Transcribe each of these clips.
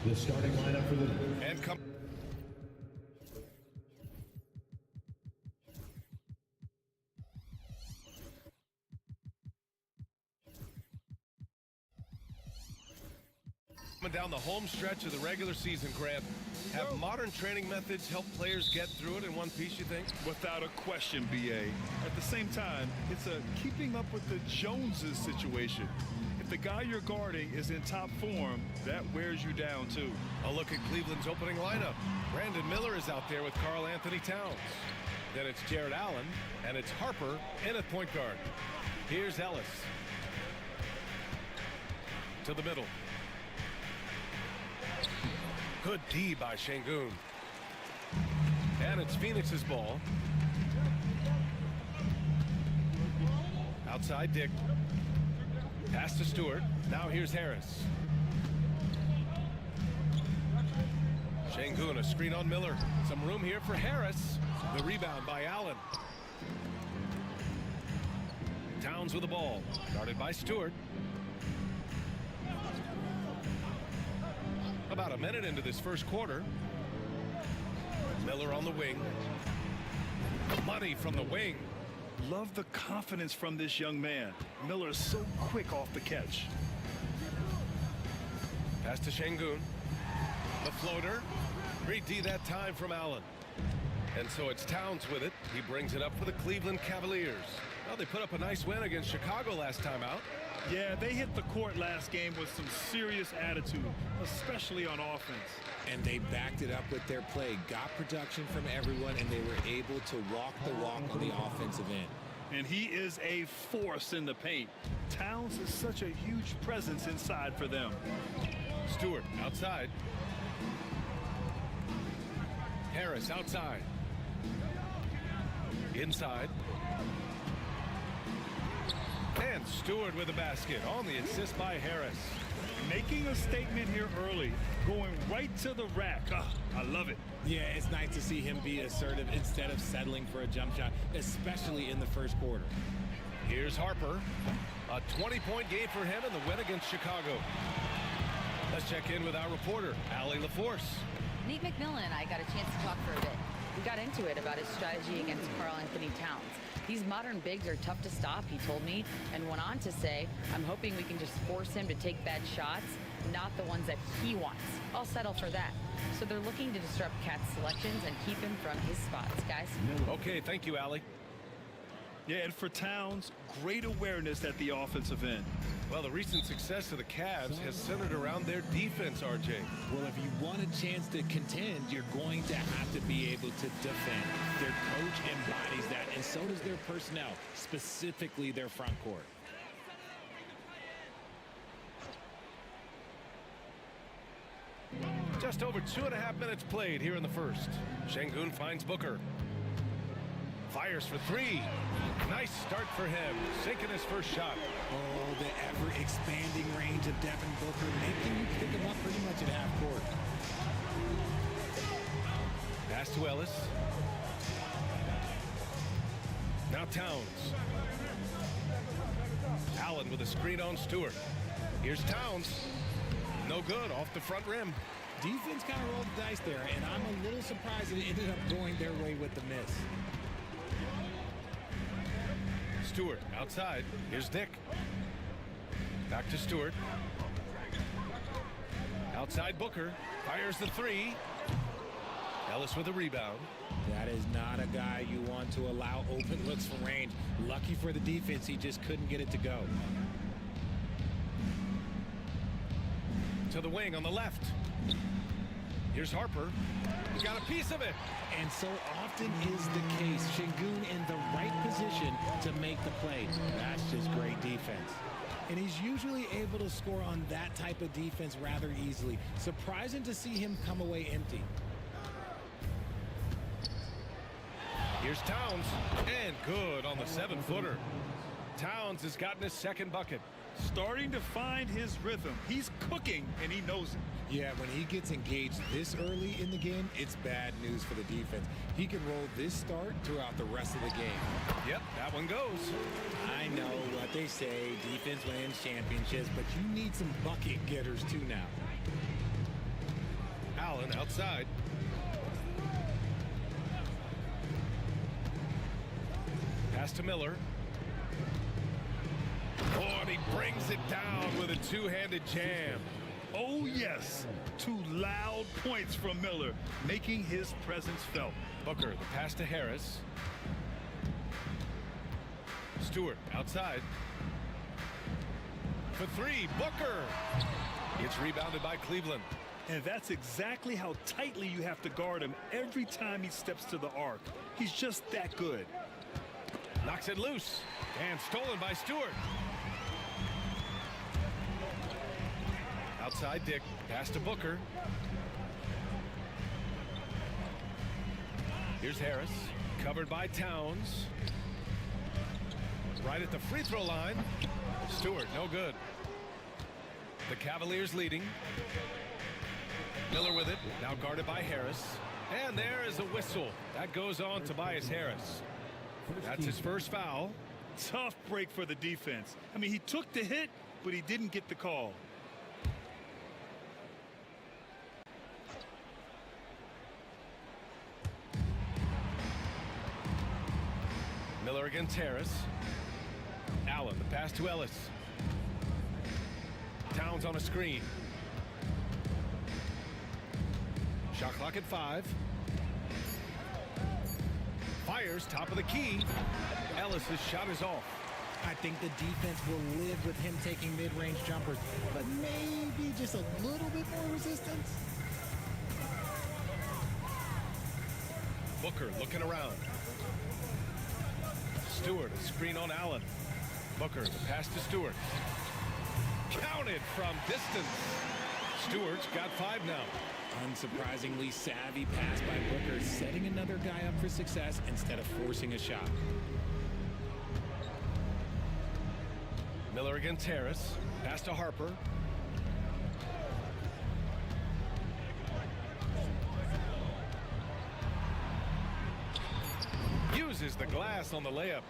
The starting lineup for the And come down the home stretch of the regular season, Grant. Have modern training methods helped players get through it in one piece, you think? Without a question, BA. At the same time, it's a keeping up with the Joneses situation. If the guy you're guarding is in top form, that wears you down too. A look at Cleveland's opening lineup. Brandon Miller is out there with Karl Anthony Towns. Then it's Jared Allen, and it's Harper in at point guard. Here's Ellis. To the middle. Good D by Şengün. And it's Phoenix's ball. Outside Dick. Pass to Stewart. Now here's Harris. Şengün, a screen on Miller. Some room here for Harris. The rebound by Allen. Towns with the ball. Guarded by Stewart. About a minute into this first quarter. Miller on the wing. Money from the wing. Love the confidence from this young man. Miller is so quick off the catch. Pass to Şengün. The floater. Great D that time from Allen. And so it's Towns with it. He brings it up for the Cleveland Cavaliers. Well, they put up a nice win against Chicago last time out. Yeah, they hit the court last game with some serious attitude, especially on offense. And they backed it up with their play, got production from everyone, and they were able to walk the walk on the offensive end. And he is a force in the paint. Towns is such a huge presence inside for them. Stewart outside. Harris outside. Inside. And Stewart with a basket on the assist by Harris. Making a statement here early, going right to the rack. I love it. Yeah, it's nice to see him be assertive instead of settling for a jump shot, especially in the first quarter. Here's Harper. A 20-point game for him in the win against Chicago. Let's check in with our reporter, Allie LaForce. Nate McMillan and I got a chance to talk for a bit. We got into it about his strategy against Karl Anthony Towns. These modern bigs are tough to stop, he told me, and went on to say, I'm hoping we can just force him to take bad shots, not the ones that he wants. I'll settle for that. So they're looking to disrupt Cat's selections and keep him from his spots, guys. Okay, thank you, Allie. Yeah, and for Towns, great awareness at the offensive end. Well, the recent success of the Cavs has centered around their defense, RJ. Well, if you want a chance to contend, you're going to have to be able to defend. Their coach embodies that, and so does their personnel, specifically their front court. Just over 2.5 minutes played here in the first. Şengün finds Booker. Fires for three. Nice start for him. Sinking his first shot. Oh, the ever-expanding range of Devin Booker, making you pick him up pretty much at half court. Pass to Ellis. Now Towns. Allen with a screen on Stewart. Here's Towns. No good off the front rim. Defense kind of rolled the dice there, and I'm a little surprised it ended up going their way with the miss. Stewart outside. Here's Dick. Back to Stewart. Outside Booker. Fires the three. Ellis with a rebound. That is not a guy you want to allow open looks from range. Lucky for the defense, he just couldn't get it to go. To the wing on the left. Here's Harper. He got a piece of it. And so often is the case. Şengün in the right position to make the play. That's just great defense. And he's usually able to score on that type of defense rather easily. Surprising to see him come away empty. Here's Towns. And good on the 7-footer. Towns has gotten his second bucket. Starting to find his rhythm. He's cooking, and he knows it. Yeah, when he gets engaged this early in the game, it's bad news for the defense. He can roll this start throughout the rest of the game. Yep, that one goes. I know what they say, defense wins championships, but you need some bucket getters too now. Allen outside. Pass to Miller. Oh, and he brings it down with a two-handed jam. Oh, yes. 2 loud points from Miller, making his presence felt. Booker, the pass to Harris. Stewart outside. For 3, Booker. It's rebounded by Cleveland. And that's exactly how tightly you have to guard him every time he steps to the arc. He's just that good. Knocks it loose. And stolen by Stewart. Outside Dick. Pass to Booker. Here's Harris. Covered by Towns. Right at the free throw line. Stewart, no good. The Cavaliers leading. Miller with it. Now guarded by Harris. And there is a whistle. That goes on Tobias Harris. That's his first foul. Tough break for the defense. I mean, he took the hit, but he didn't get the call. Miller against Harris. Allen, the pass to Ellis. Towns on a screen. Shot clock at 5. Fires top of the key. Ellis's shot is off. I think the defense will live with him taking mid-range jumpers, but maybe just a little bit more resistance. Booker looking around. Stewart, a screen on Allen. Booker, the pass to Stewart. Counted from distance. Stewart's got 5 now. Unsurprisingly savvy pass by Booker, setting another guy up for success instead of forcing a shot. Miller against Harris. Pass to Harper. Uses the glass on the layup.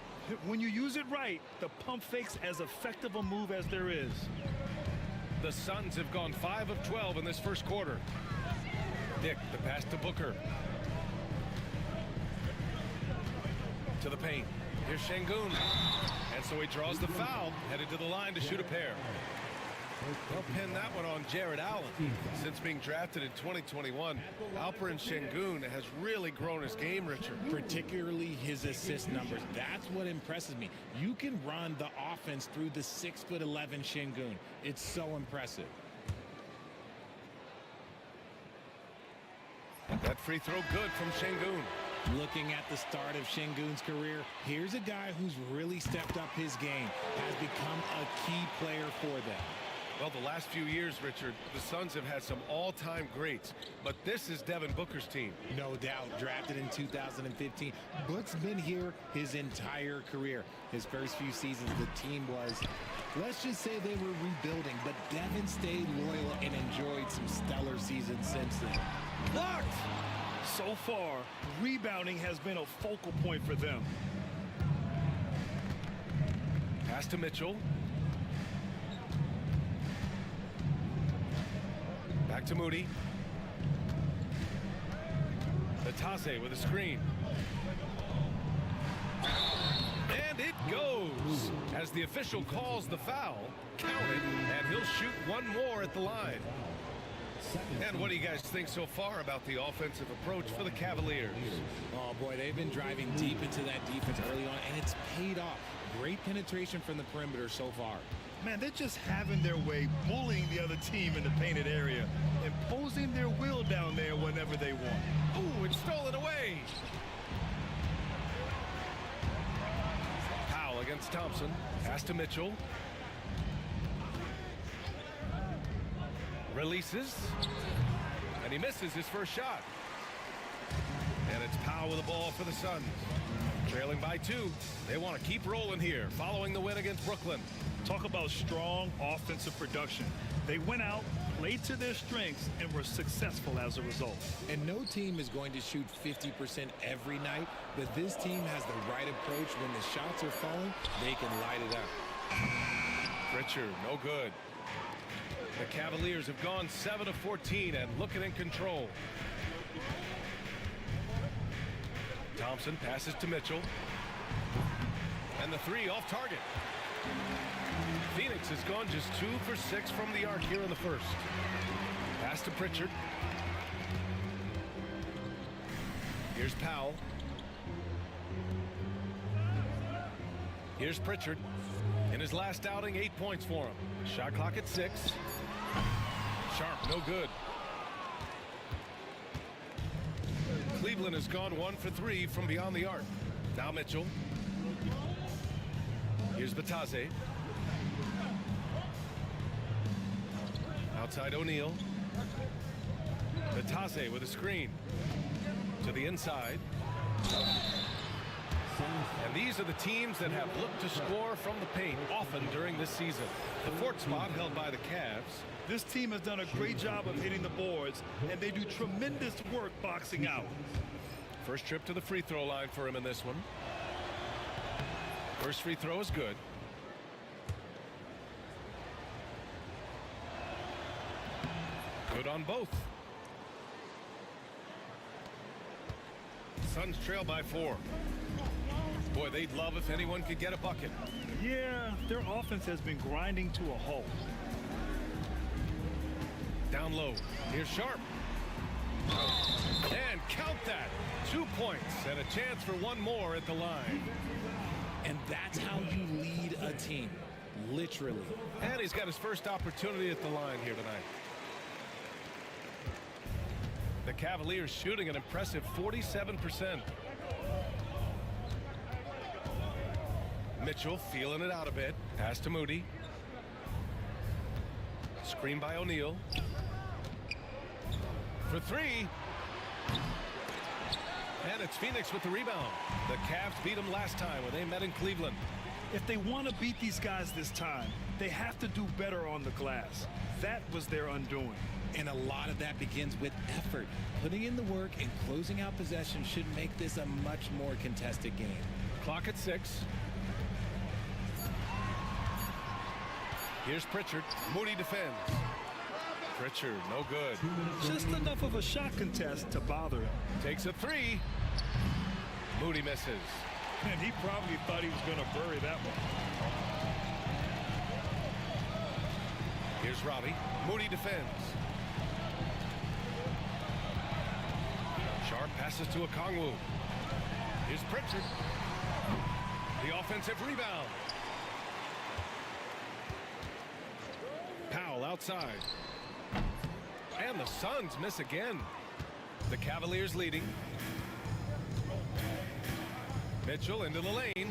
When you use it right, the pump fake's as effective a move as there is. The Suns have gone 5 of 12 in this first quarter. Dick, the pass to Booker. To the paint. Here's Şengün. And so he draws the foul, headed to the line to shoot a pair. They'll pin that one on Jared Allen. Since being drafted in 2021, Alperen Şengün has really grown his game, Richard. Particularly his assist numbers. That's what impresses me. You can run the offense through the 6'11" Şengün. It's so impressive. That free throw good from Şengün. Looking at the start of Şengün's career, here's a guy who's really stepped up his game, has become a key player for them. Well, the last few years, Richard, the Suns have had some all-time greats, but this is Devin Booker's team. No doubt, drafted in 2015. Book's been here his entire career. His first few seasons, the team was, let's just say they were rebuilding, but Devin stayed loyal and enjoyed some stellar seasons since then. Blocked! So far, rebounding has been a focal point for them. Pass to Mitchell. Back to Moody. Natase with a screen. And it goes. As the official calls the foul, counted, and he'll shoot one more at the line. And what do you guys think so far about the offensive approach for the Cavaliers? Oh boy, they've been driving deep into that defense early on, and it's paid off. Great penetration from the perimeter so far. Man, they're just having their way, bullying the other team in the painted area, imposing their will down there whenever they want. Ooh, it's stolen away. Powell against Thompson. Pass to Mitchell. Releases. And he misses his first shot. And it's Powell with the ball for the Suns. Trailing by 2. They want to keep rolling here, following the win against Brooklyn. Talk about strong offensive production. They went out, played to their strengths, and were successful as a result. And no team is going to shoot 50% every night, but this team has the right approach. When the shots are falling, they can light it up. Richard, no good. The Cavaliers have gone 7 of 14 and looking in control. Thompson passes to Mitchell. And the three off target. Phoenix has gone just 2 for 6 from the arc here in the first. Pass to Pritchard. Here's Powell. Here's Pritchard. In his last outing, 8 points for him. Shot clock at 6. Sharp, no good. Cleveland has gone 1 for 3 from beyond the arc. Now Mitchell. Here's Batase. Outside O'Neal. Batase with a screen. To the inside. And these are the teams that have looked to score from the paint often during this season. The fourth spot held by the Cavs. This team has done a great job of hitting the boards, and they do tremendous work boxing out. First trip to the free throw line for him in this one. First free throw is good. Good on both. Suns trail by 4. Boy, they'd love if anyone could get a bucket. Yeah, their offense has been grinding to a halt. Down low. Here's Sharp. And count that. 2 points and a chance for one more at the line. And that's how you lead a team. Literally. And he's got his first opportunity at the line here tonight. The Cavaliers shooting an impressive 47%. Mitchell feeling it out a bit. Pass to Moody. Screen by O'Neal. For 3. And it's Phoenix with the rebound. The Cavs beat them last time when they met in Cleveland. If they want to beat these guys this time, they have to do better on the glass. That was their undoing. And a lot of that begins with effort. Putting in the work and closing out possession should make this a much more contested game. Clock at 6. Here's Pritchard. Moody defends. Pritchard, no good. Just enough of a shot contest to bother him. Takes a 3. Moody misses. And he probably thought he was going to bury that one. Here's Robbie. Moody defends. Sharp passes to Okongwu. Here's Pritchard. The offensive rebound. Powell outside. And the Suns miss again. The Cavaliers leading. Mitchell into the lane.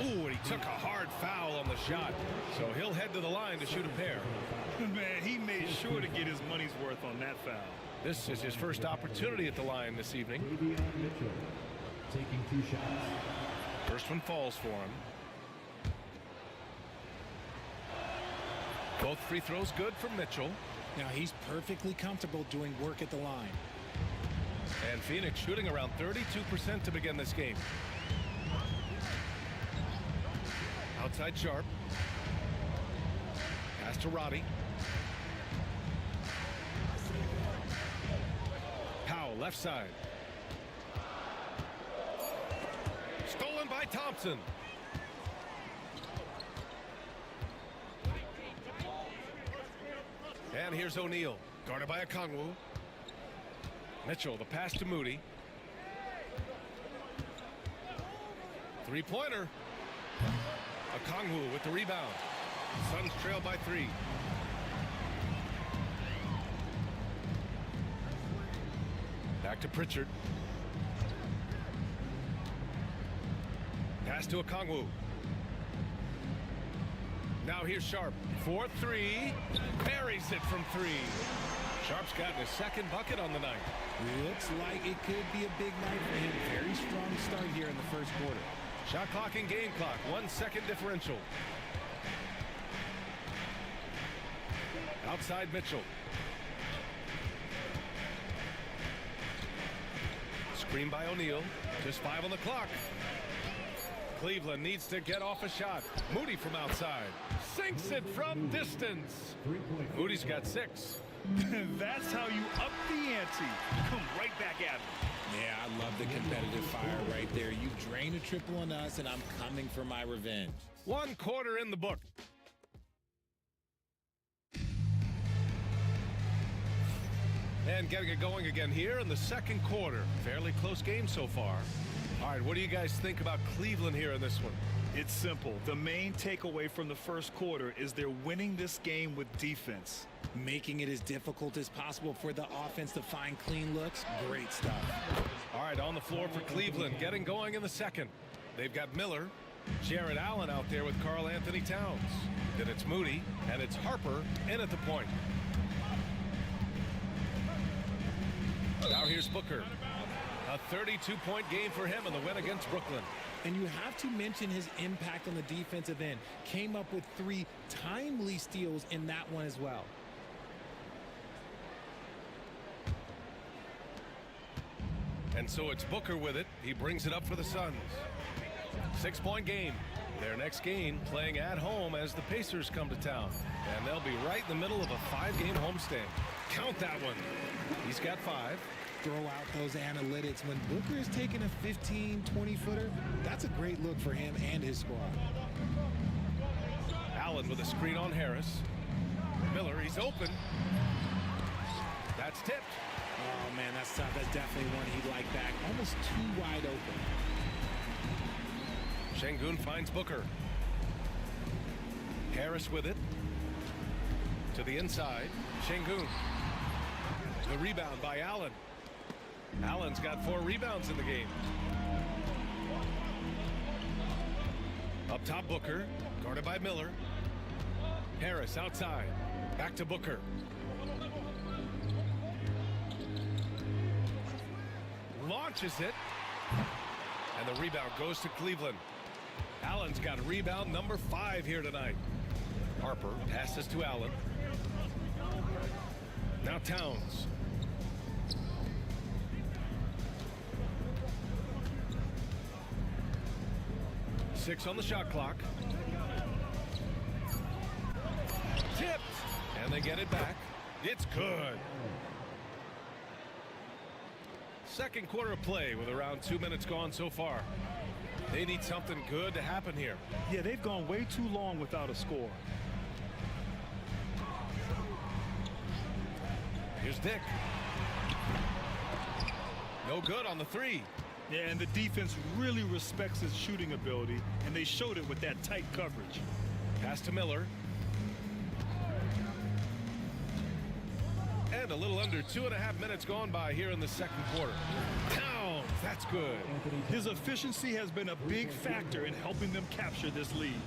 Ooh, and he took a hard foul on the shot. So he'll head to the line to shoot a pair. Man, he made sure to get his money's worth on that foul. This is his first opportunity at the line this evening. Mitchell taking 2 shots. First one falls for him. Both free throws good for Mitchell. Now he's perfectly comfortable doing work at the line. And Phoenix shooting around 32% to begin this game. Outside Sharp. Pass to Roddy. Powell left side. Stolen by Thompson. And here's O'Neal, guarded by Okongwu. Mitchell, the pass to Moody. 3-pointer. Okongwu with the rebound. Suns trail by 3. Back to Pritchard. Pass to Okongwu. Now here's Sharp. 4-3. Buries it from 3. Sharp's gotten his second bucket on the night. Looks like it could be a big night for him. Very strong start here in the first quarter. Shot clock and game clock. 1 second differential. Outside Mitchell. Screen by O'Neal. Just 5 on the clock. Cleveland needs to get off a shot. Moody from outside. Sinks it from distance. 3-point. Moody's got 6. That's how you up the ante. Come right back at him. Yeah, I love the competitive fire right there. You drain a triple on us, and I'm coming for my revenge. 1 quarter in the book. And getting it going again here in the second quarter. Fairly close game so far. All right, what do you guys think about Cleveland here in this one? It's simple. The main takeaway from the first quarter is they're winning this game with defense. Making it as difficult as possible for the offense to find clean looks. Great stuff. All right, on the floor for Cleveland, getting going in the second. They've got Miller, Jared Allen out there with Karl Anthony Towns. Then it's Moody, and it's Harper in at the point. Now here's Booker. A 32-point game for him in the win against Brooklyn. And you have to mention his impact on the defensive end. Came up with 3 timely steals in that one as well. And so it's Booker with it. He brings it up for the Suns. 6-point game. Their next game playing at home as the Pacers come to town. And they'll be right in the middle of a 5-game homestand. Count that one. He's got 5. Throw out those analytics. When Booker is taking a 15, 20-footer, that's a great look for him and his squad. Allen with a screen on Harris. Miller, he's open. That's tipped. Oh, man, that's tough. That's definitely one he'd like back. Almost too wide open. Şengün finds Booker. Harris with it. To the inside. Şengün. The rebound by Allen. Allen's got 4 rebounds in the game. Up top, Booker. Guarded by Miller. Harris outside. Back to Booker. Launches it. And the rebound goes to Cleveland. Allen's got rebound number 5 here tonight. Harper passes to Allen. Now Towns. Six on the shot clock. Tipped. And they get it back. It's good. Second quarter of play with around 2 minutes gone so far. They need something good to happen here. Yeah, they've gone way too long without a score. Here's Dick. No good on the 3. Yeah, and the defense really respects his shooting ability, and they showed it with that tight coverage. Pass to Miller. And a little under 2.5 minutes gone by here in the second quarter. Towns, that's good. His efficiency has been a big factor in helping them capture this lead.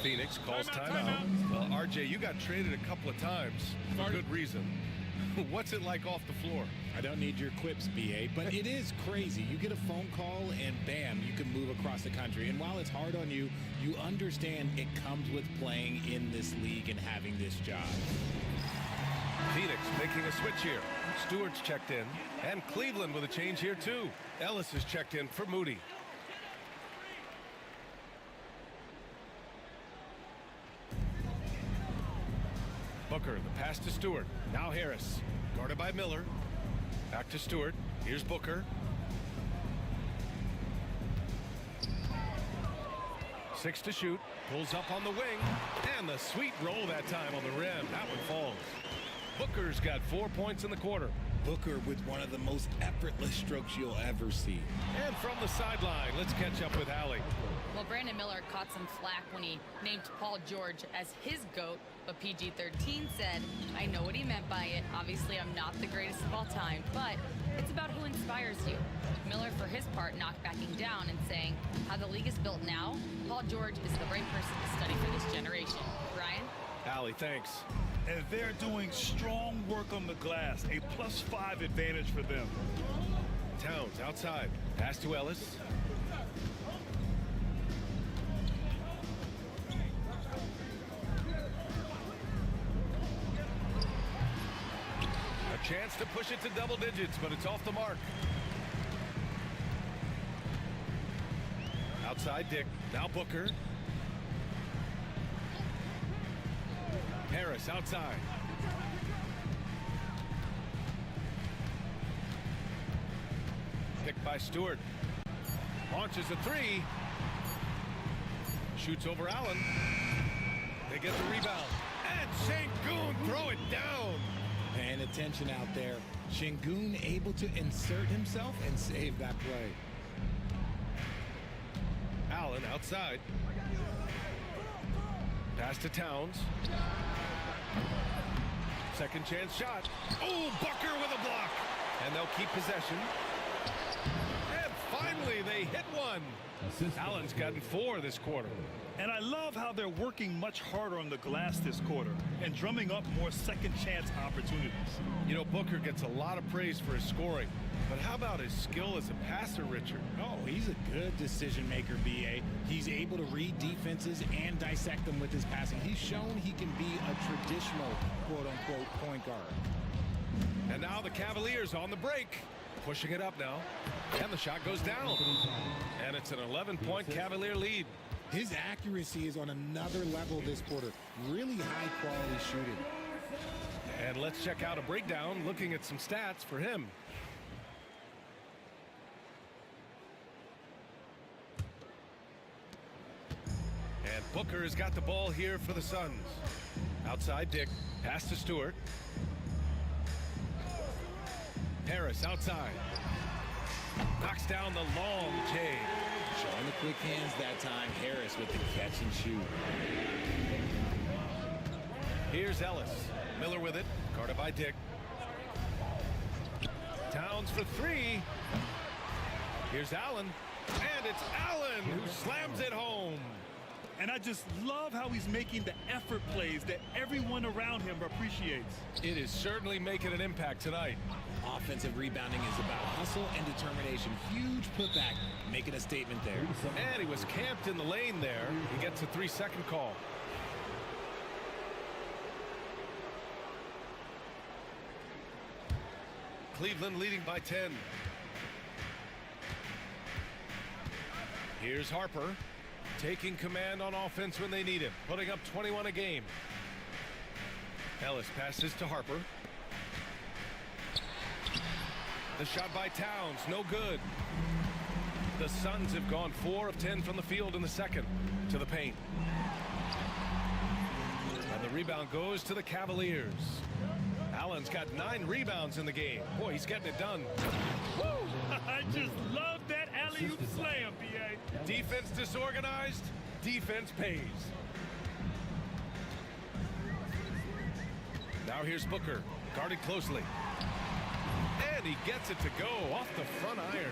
Phoenix calls timeout. Well, RJ, you got traded a couple of times for good reason. What's it like off the floor? I don't need your quips, BA, but it is crazy. You get a phone call and bam, you can move across the country. And while it's hard on you, you understand it comes with playing in this league and having this job. Phoenix making a switch here. Stewart's checked in. And Cleveland with a change here too. Ellis is checked in for Moody. Booker, the pass to Stewart. Now Harris. Guarded by Miller. Back to Stewart. Here's Booker. 6 to shoot. Pulls up on the wing. And the sweet roll that time on the rim. That one falls. Booker's got 4 points in the quarter. Booker with one of the most effortless strokes you'll ever see. And from the sideline, let's catch up with Allie. Well, Brandon Miller caught some flack when he named Paul George as his GOAT, but PG-13 said, I know what he meant by it. Obviously, I'm not the greatest of all time, but it's about who inspires you. Miller, for his part, not backing down and saying, how the league is built now, Paul George is the right person to study for this generation. Ryan? Allie, thanks. And they're doing strong work on the glass, a +5 advantage for them. Towns outside. Pass to Ellis. A chance to push it to double digits, but it's off the mark. Outside Dick. Now Booker. Harris outside. Picked by Stewart. Launches a three. Shoots over Allen. They get the rebound. And Şengün throw it down. Paying attention out there. Şengün able to insert himself and save that play. Allen outside. Pass to Towns. Second chance shot. Oh, Bucker with a block. And they'll keep possession. And finally, they hit one. Allen's gotten 4 this quarter. And I love how they're working much harder on the glass this quarter and drumming up more second chance opportunities. You know, Booker gets a lot of praise for his scoring. But how about his skill as a passer, Richard? Oh, he's a good decision maker, BA. He's able to read defenses and dissect them with his passing. He's shown he can be a traditional quote-unquote point guard. And now the Cavaliers on the break. Pushing it up now. And the shot goes down. And it's an 11-point Cavalier lead. His accuracy is on another level this quarter. Really high-quality shooting. And let's check out a breakdown looking at some stats for him. And Booker has got the ball here for the Suns. Outside Dick. Pass to Stewart. Harris outside. Knocks down the long J. Showing the quick hands that time. Harris with the catch and shoot. Here's Ellis. Miller with it. Guarded by Dick. Towns for 3. Here's Allen. And it's Allen who slams it home. And I just love how he's making the effort plays that everyone around him appreciates. It is certainly making an impact tonight. Offensive rebounding is about hustle and determination. Huge putback, making a statement there. And he was camped in the lane there. He gets a 3-second call. Cleveland leading by 10. Here's Harper. Taking command on offense when they need him. Putting up 21 a game. Ellis passes to Harper. The shot by Towns, no good. The Suns have gone 4 of 10 from the field in the second. To the paint. And the rebound goes to the Cavaliers. Allen's got 9 rebounds in the game. Boy, he's getting it done. Woo! I just love that alley-oop slam, BA. Defense disorganized, defense pays. Now here's Booker, guarded closely. And he gets it to go off the front iron.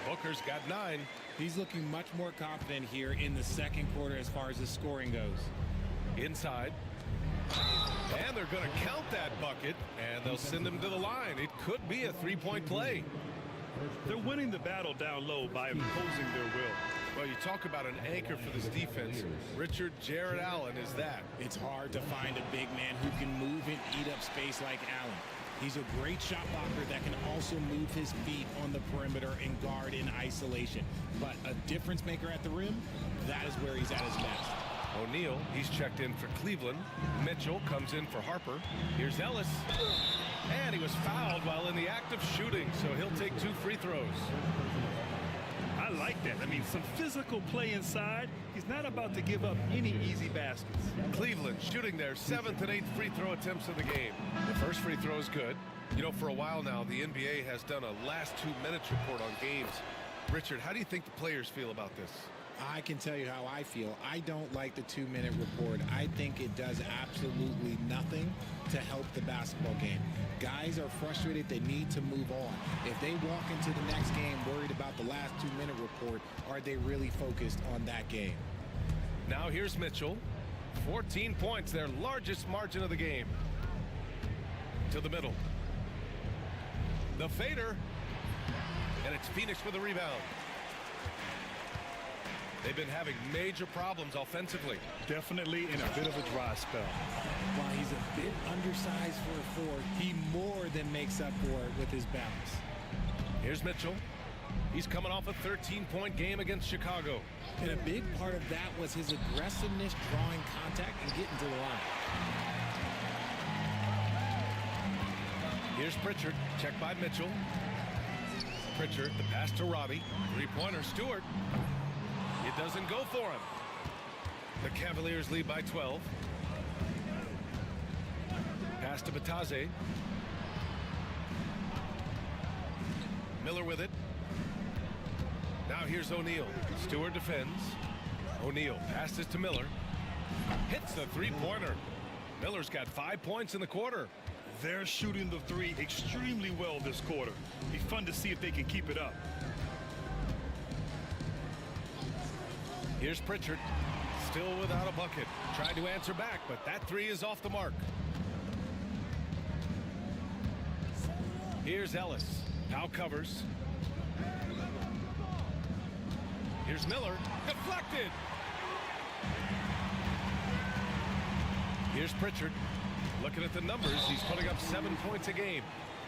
Booker's got 9. He's looking much more confident here in the second quarter as far as his scoring goes. Inside. And they're going to count that bucket, and they'll send him to the line. It could be a 3-point play. They're winning the battle down low by imposing their will. Well, you talk about an anchor for this defense. Richard Jared Allen is that. It's hard to find a big man who can move and eat up space like Allen. He's a great shot blocker that can also move his feet on the perimeter and guard in isolation. But a difference maker at the rim, that is where he's at his best. O'Neal, he's checked in for Cleveland. Mitchell comes in for Harper. Here's Ellis. And he was fouled while in the act of shooting, so he'll take 2 free throws. I like that. I mean, some physical play inside. He's not about to give up any easy baskets. Cleveland shooting their 7th and 8th free throw attempts of the game. The first free throw is good. You know, for a while now, the NBA has done a last 2 minutes report on games. Richard, how do you think the players feel about this? I can tell you how I feel. I don't like the 2-minute report. I think it does absolutely nothing to help the basketball game. Guys are frustrated. They need to move on. If they walk into the next game worried about the last 2-minute report, are they really focused on that game? Now here's Mitchell. 14 points, their largest margin of the game. To the middle. The fader. And it's Phoenix with the rebound. They've been having major problems offensively. Definitely in a bit of a dry spell. While he's a bit undersized for a 4, he more than makes up for it with his bounce. Here's Mitchell. He's coming off a 13-point game against Chicago. And a big part of that was his aggressiveness, drawing contact, and getting to the line. Here's Pritchard, checked by Mitchell. Pritchard, the pass to Roddy. Three-pointer, Stewart. It doesn't go for him. The Cavaliers lead by 12. Pass to Bataze. Miller with it. Now here's O'Neal. Stewart defends. O'Neal passes to Miller. Hits the three-pointer. Miller's got 5 points in the quarter. They're shooting the three extremely well this quarter. Be fun to see if they can keep it up. Here's Pritchard. Still without a bucket. Tried to answer back, but that three is off the mark. Here's Ellis. Now covers. Here's Miller. Deflected. Here's Pritchard. Looking at the numbers, he's putting up 7 points a game.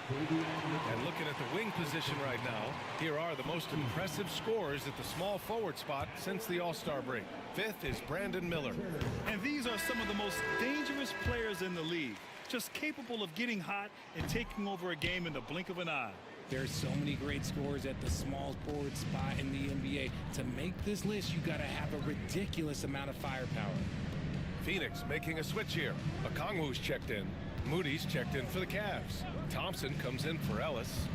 And looking at the wing position right now, here are the most impressive scorers at the small forward spot since the All-Star break. Fifth is Brandon Miller. And these are some of the most dangerous players in the league. Just capable of getting hot and taking over a game in the blink of an eye. There's so many great scorers at the small forward spot in the NBA. To make this list, you got to have a ridiculous amount of firepower. Phoenix making a switch here. Okongwu's checked in. Moody's checked in for the Cavs. Thompson comes in for Ellis.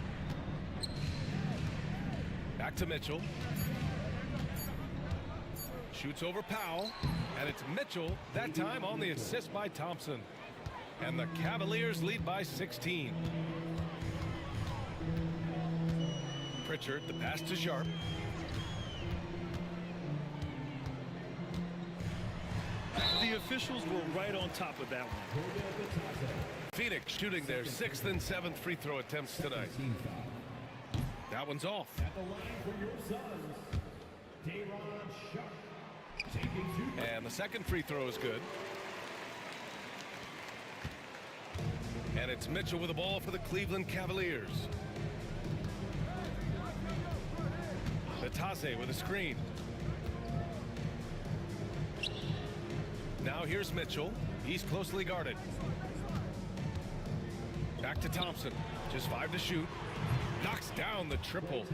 Back to Mitchell. Shoots over Powell. And it's Mitchell, that time on the assist by Thompson. And the Cavaliers lead by 16. Pritchard, the pass to Sharp. The officials were right on top of that one. Phoenix shooting their 6th and 7th free throw attempts tonight. That one's off. At the line for your Suns, Day'Ron Sharp. Taking 2. And the second free throw is good. And it's Mitchell with the ball for the Cleveland Cavaliers. Bataze with a screen. Now here's Mitchell. He's closely guarded. Back to Thompson. Just 5 to shoot. Knocks down the triple.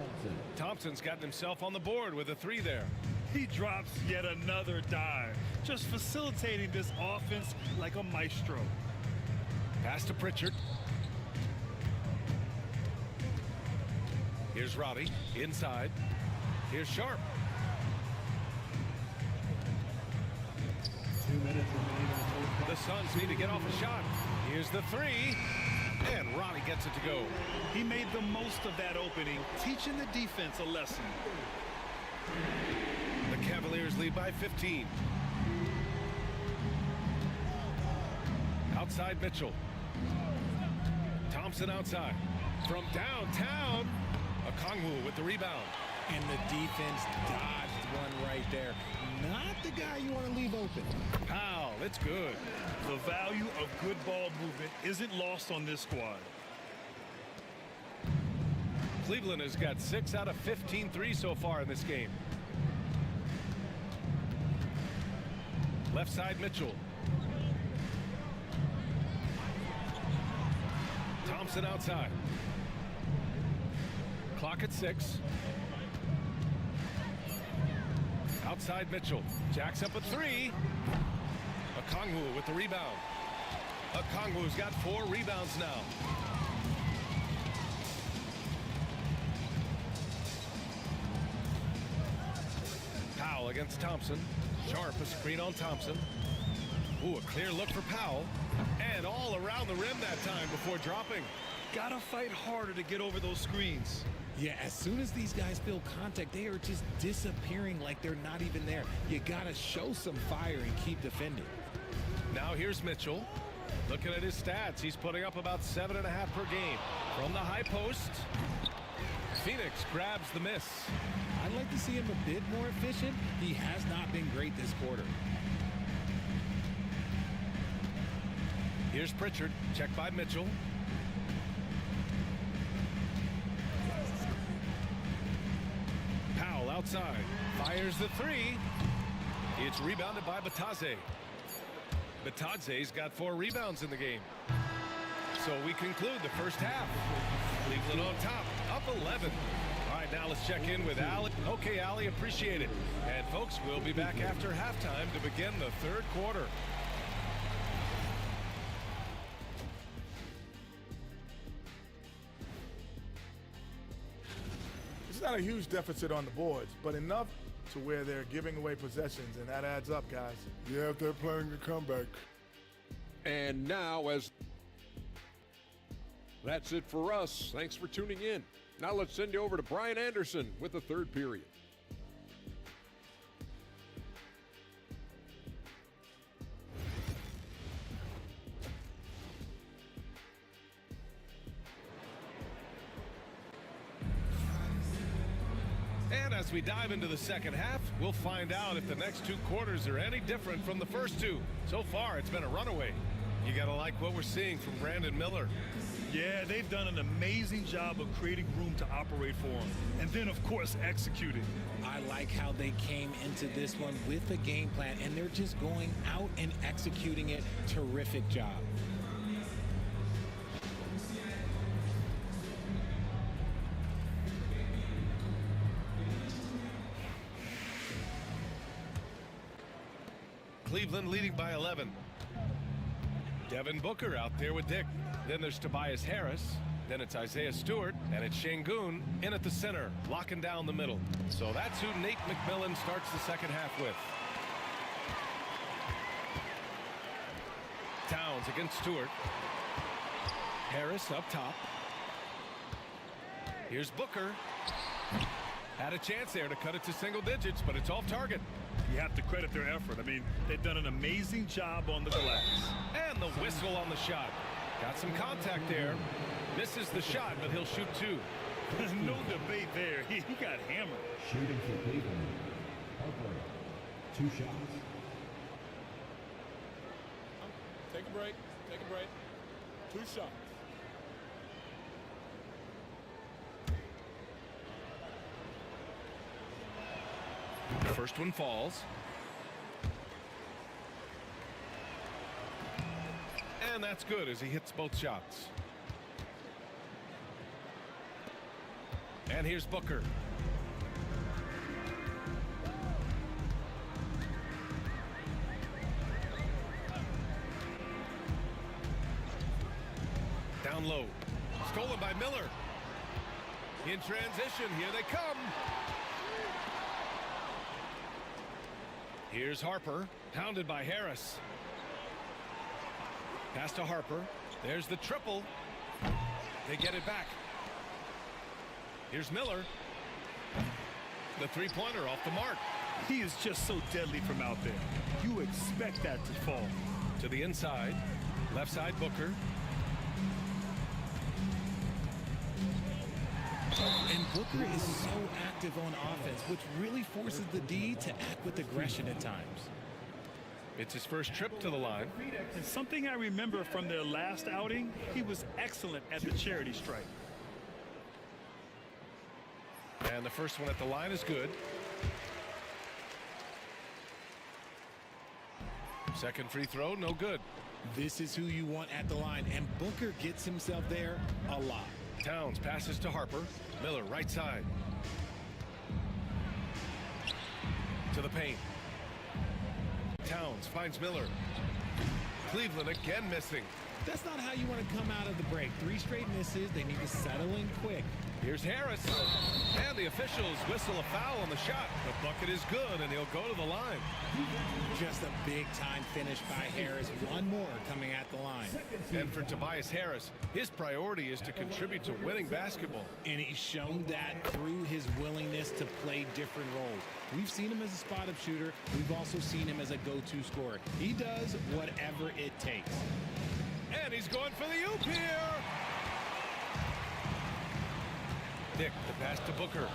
Thompson's gotten himself on the board with a 3 there. He drops yet another dive, just facilitating this offense like a maestro. Pass to Pritchard. Here's Roddy inside. Here's Sharp. 2 minutes remaining on the The Suns need to get off a shot. Here's the 3. And Roddy gets it to go. He made the most of that opening, teaching the defense a lesson. The Cavaliers lead by 15. Outside Mitchell. Thompson outside. From downtown, Okongwu with the rebound. And the defense dodged one right there. Not the guy you want to leave open. Powell, it's good. The value of good ball movement isn't lost on this squad. Cleveland has got 6 out of 15 threes so far in this game. Left side Mitchell. Thompson outside. Clock at 6. Outside Mitchell. Jacks up a 3. Okongwu with the rebound. Okongwu's got 4 rebounds now. Powell against Thompson. Sharp a screen on Thompson. Ooh, a clear look for Powell. And all around the rim that time before dropping. Gotta fight harder to get over those screens. Yeah, as soon as these guys feel contact, they are just disappearing like they're not even there. You got to show some fire and keep defending. Now here's Mitchell. Looking at his stats, he's putting up about 7.5 per game. From the high post, Phoenix grabs the miss. I'd like to see him a bit more efficient. He has not been great this quarter. Here's Pritchard, checked by Mitchell. Powell outside, fires the 3. It's rebounded by Bataze. Bataze's got 4 rebounds in the game. so we conclude the first half. Cleveland on top, up 11. All right, now let's check in with Allie. Okay, Allie, appreciate it. And folks, we'll be back after halftime to begin the third quarter. It's not a huge deficit on the boards, but enough to where they're giving away possessions, and that adds up, guys. Yeah, if they're playing a comeback. And now, as that's it for us. Thanks for tuning in. Now let's send you over to Brian Anderson with the third period. And as we dive into the second half, we'll find out if the next two quarters are any different from the first two. So far, it's been a runaway. You got to like what we're seeing from Brandon Miller. Yeah, they've done an amazing job of creating room to operate for him. And then, of course, executing. I like how they came into this one with a game plan, and they're just going out and executing it. Terrific job. Cleveland leading by 11. Devin Booker out there with Dick. Then there's Tobias Harris. Then it's Isaiah Stewart. And it's Şengün in at the center, locking down the middle. So that's who Nate McMillan starts the second half with. Towns against Stewart. Harris up top. Here's Booker. Had a chance there to cut it to single digits, but it's off target. You have to credit their effort. I mean, they've done an amazing job on the glass. And the whistle on the shot. Got some contact there. Misses the shot, but he'll shoot two. There's no debate there. He got hammered. Shooting for Cleveland. Harper, 2 shots. Take a break. Take a break. 2 shots. The first one falls. And that's good as he hits both shots. And here's Booker. Down low. Stolen by Miller. In transition, here they come. Here's Harper, pounded by Harris. Pass to Harper. There's the triple. They get it back. Here's Miller. The three-pointer off the mark. He is just so deadly from out there. You expect that to fall. To the inside. Left side, Booker. And Booker is so active on offense, which really forces the D to act with aggression at times. It's his first trip to the line. And something I remember from their last outing, he was excellent at the charity stripe. And the first one at the line is good. Second free throw, no good. This is who you want at the line, and Booker gets himself there a lot. Towns passes to Harper. Miller, right side. To the paint. Towns finds Miller. Cleveland again missing. That's not how you want to come out of the break. 3 straight misses. They need to settle in quick. Here's Harris. And the officials whistle a foul on the shot. The bucket is good, and he'll go to the line. Just a big-time finish by Harris. One more coming at the line. And for Tobias Harris, his priority is to contribute to winning basketball. And he's shown that through his willingness to play different roles. We've seen him as a spot-up shooter. We've also seen him as a go-to scorer. He does whatever it takes. And he's going for the oop here. Dick, the pass to Booker.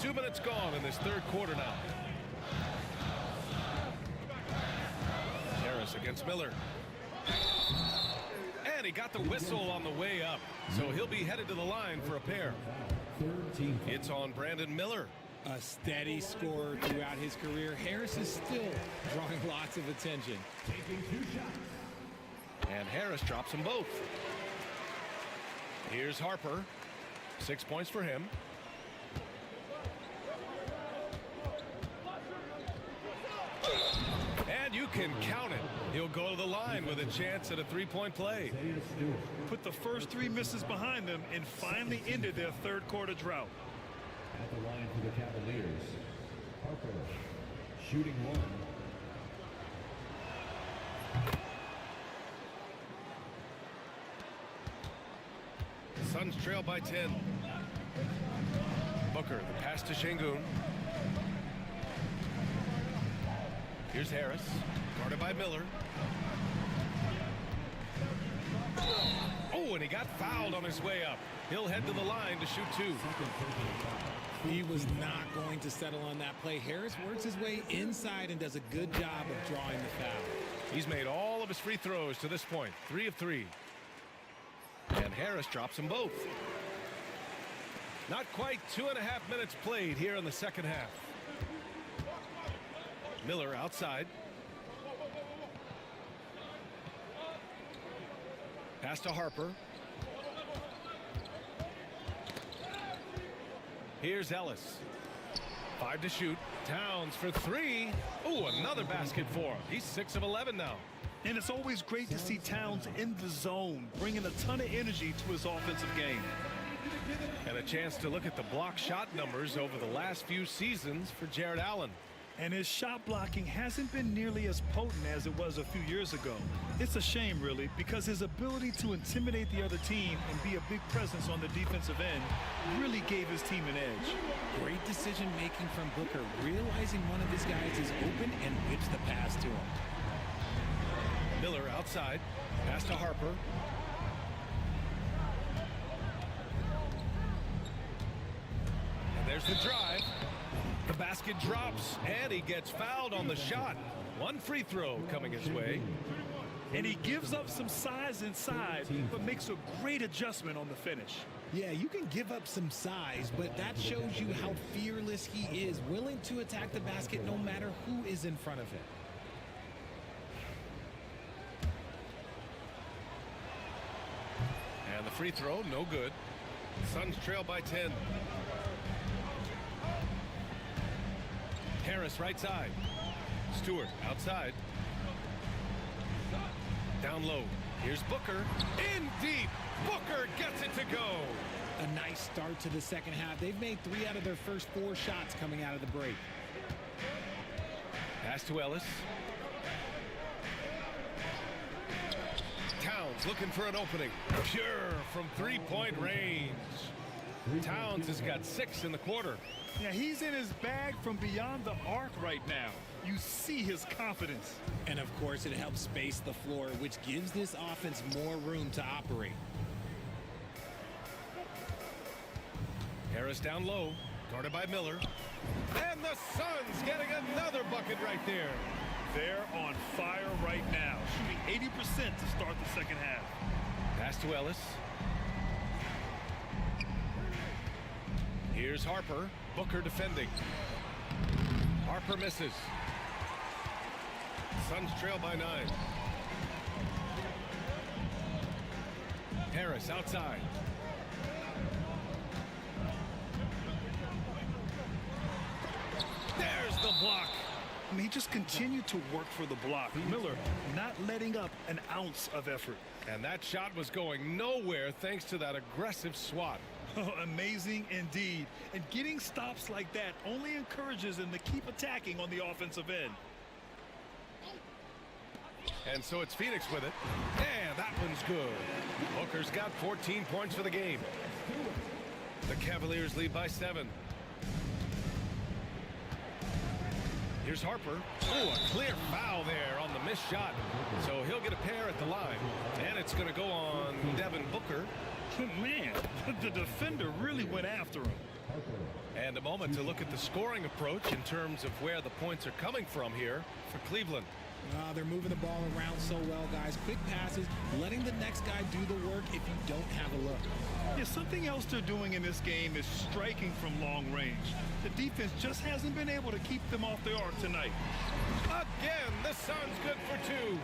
2 minutes gone in this third quarter now. Harris against Miller. And he got the whistle on the way up. So he'll be headed to the line for a pair. Third team. It's on Brandon Miller. A steady scorer throughout his career, Harris is still drawing lots of attention. Taking 2 shots. And Harris drops them both. Here's Harper. 6 points for him. And you can count it. He'll go to the line with a chance at a 3-point play. Put the first 3 misses behind them and finally ended their third quarter drought. At the line for the Cavaliers, Harper, shooting 1. Suns trail by 10. Booker, the pass to Şengün. Here's Harris, guarded by Miller. Oh, and he got fouled on his way up. He'll head to the line to shoot 2. He was not going to settle on that play. Harris works his way inside and does a good job of drawing the foul. He's made all of his free throws to this point, 3 of 3. And Harris drops them both. Not quite 2.5 minutes played here in the second half. Miller outside. Pass to Harper. Here's Ellis. 5 to shoot. Towns for 3. Oh, another basket for him. He's 6 of 11 now. And it's always great to see Towns in the zone, bringing a ton of energy to his offensive game. And a chance to look at the block shot numbers over the last few seasons for Jared Allen. And his shot blocking hasn't been nearly as potent as it was a few years ago. It's a shame, really, because his ability to intimidate the other team and be a big presence on the defensive end really gave his team an edge. Great decision making from Booker, realizing one of his guys is open and whips the pass to him. Miller outside. Pass to Harper. And there's the drive. The basket drops, and he gets fouled on the shot. 1 free throw coming his way. And he gives up some size inside, but makes a great adjustment on the finish. Yeah, you can give up some size, but that shows you how fearless he is, willing to attack the basket no matter who is in front of him. And the free throw, no good. Suns trail by 10. Harris right side. Stewart outside. Down low. Here's Booker. In deep. Booker gets it to go. A nice start to the second half. They've made 3 out of their first 4 shots coming out of the break. Pass to Ellis. Towns looking for an opening. Pure from 3-point range. Towns has got 6 in the quarter. Yeah, he's in his bag from beyond the arc right now. You see his confidence. And of course, it helps space the floor, which gives this offense more room to operate. Harris down low, guarded by Miller. And the Suns getting another bucket right there. They're on fire right now, shooting 80% to start the second half. Pass to Ellis. Here's Harper. Booker defending. Harper misses. Suns trail by 9. Harris outside. There's the block. I mean, he just continued to work for the block. Miller not letting up an ounce of effort. And that shot was going nowhere thanks to that aggressive swat. Oh, amazing indeed. And getting stops like that only encourages him to keep attacking on the offensive end. And so it's Phoenix with it. And that one's good. Booker's got 14 points for the game. The Cavaliers lead by 7. Here's Harper. Oh, a clear foul there on the missed shot. So he'll get a pair at the line. And it's going to go on Devin Booker. Man, the defender really went after him. And a moment to look at the scoring approach in terms of where the points are coming from here for Cleveland. They're moving the ball around so well, guys. Quick passes, letting the next guy do the work if you don't have a look. Yeah, something else they're doing in this game is striking from long range. The defense just hasn't been able to keep them off the arc tonight. Again, the Suns good for 2.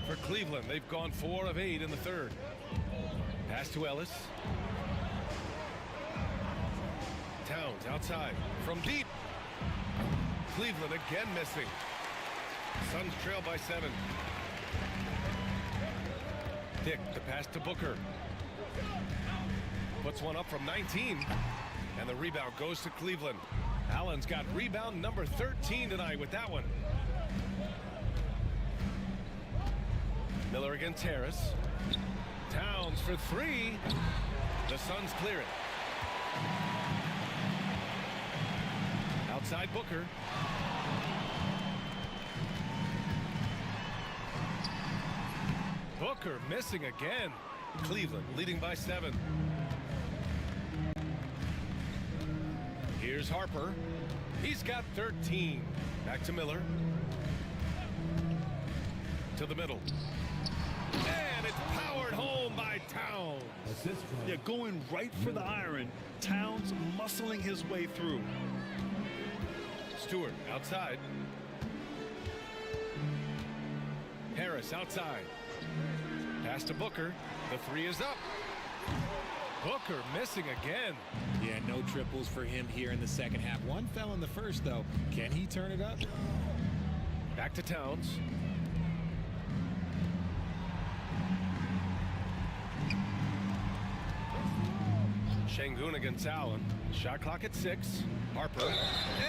For Cleveland, they've gone 4 of 8 in the third. Pass to Ellis. Towns outside from deep. Cleveland again missing. Suns trail by 7. Dick, the pass to Booker. Puts one up from 19. And the rebound goes to Cleveland. Allen's got rebound number 13 tonight with that one. Miller against Harris. Towns for 3. The Suns clear it. Outside Booker. Booker missing again. Cleveland leading by 7. Here's Harper. He's got 13. Back to Miller. To the middle. And it's powered home by Towns. Yeah, going right for the iron. Towns muscling his way through. Stewart outside. Harris outside. Pass to Booker. The 3 is up. Booker missing again. Yeah, no triples for him here in the second half. One fell in the first, though. Can he turn it up? Back to Towns. Şengün against Allen. Shot clock at 6. Harper.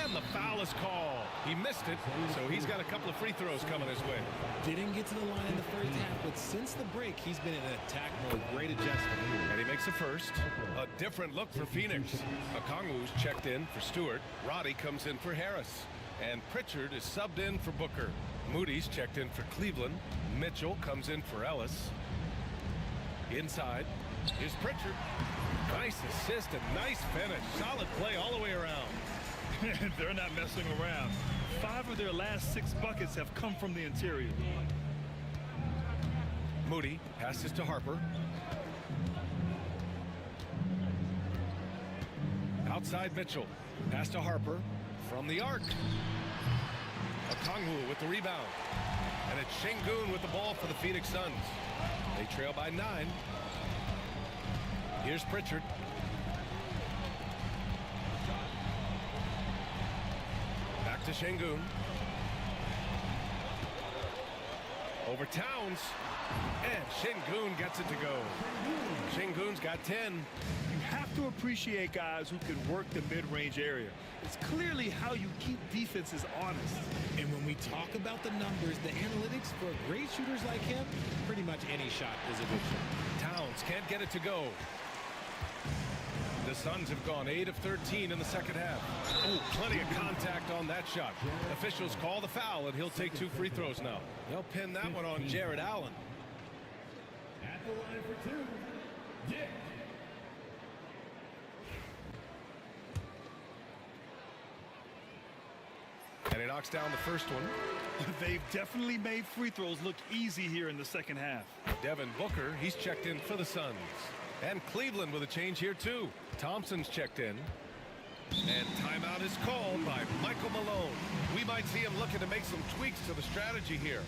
And the foul is called. He missed it, so he's got a couple of free throws coming his way. Didn't get to the line in the first half, but since the break, he's been in attack mode. Great adjustment. And he makes a first. A different look for Phoenix. Okongwu's checked in for Stewart. Roddy comes in for Harris. And Pritchard is subbed in for Booker. Moody's checked in for Cleveland. Mitchell comes in for Ellis. Inside. Here's Pritchard. Nice assist and nice finish. Solid play all the way around. They're not messing around. 5 of their last 6 buckets have come from the interior. Moody passes to Harper. Outside Mitchell. Pass to Harper from the arc. Okongwu with the rebound. And it's Şengün with the ball for the Phoenix Suns. They trail by 9. Here's Pritchard. Back to Şengün. Over Towns. And Şengün gets it to go. Şengün's got 10. You have to appreciate guys who can work the mid-range area. It's clearly how you keep defenses honest. And when we talk about the numbers, the analytics for great shooters like him, pretty much any shot is a good shot. Towns can't get it to go. The Suns have gone 8 of 13 in the second half. Oh, plenty of contact on that shot. Officials call the foul, and he'll take 2 free throws now. They'll pin that one on Jared Allen. At the line for 2, Dick. And he knocks down the first one. They've definitely made free throws look easy here in the second half. Devin Booker, he's checked in for the Suns. And Cleveland with a change here, too. Thompson's checked in. And timeout is called by Michael Malone. We might see him looking to make some tweaks to the strategy here.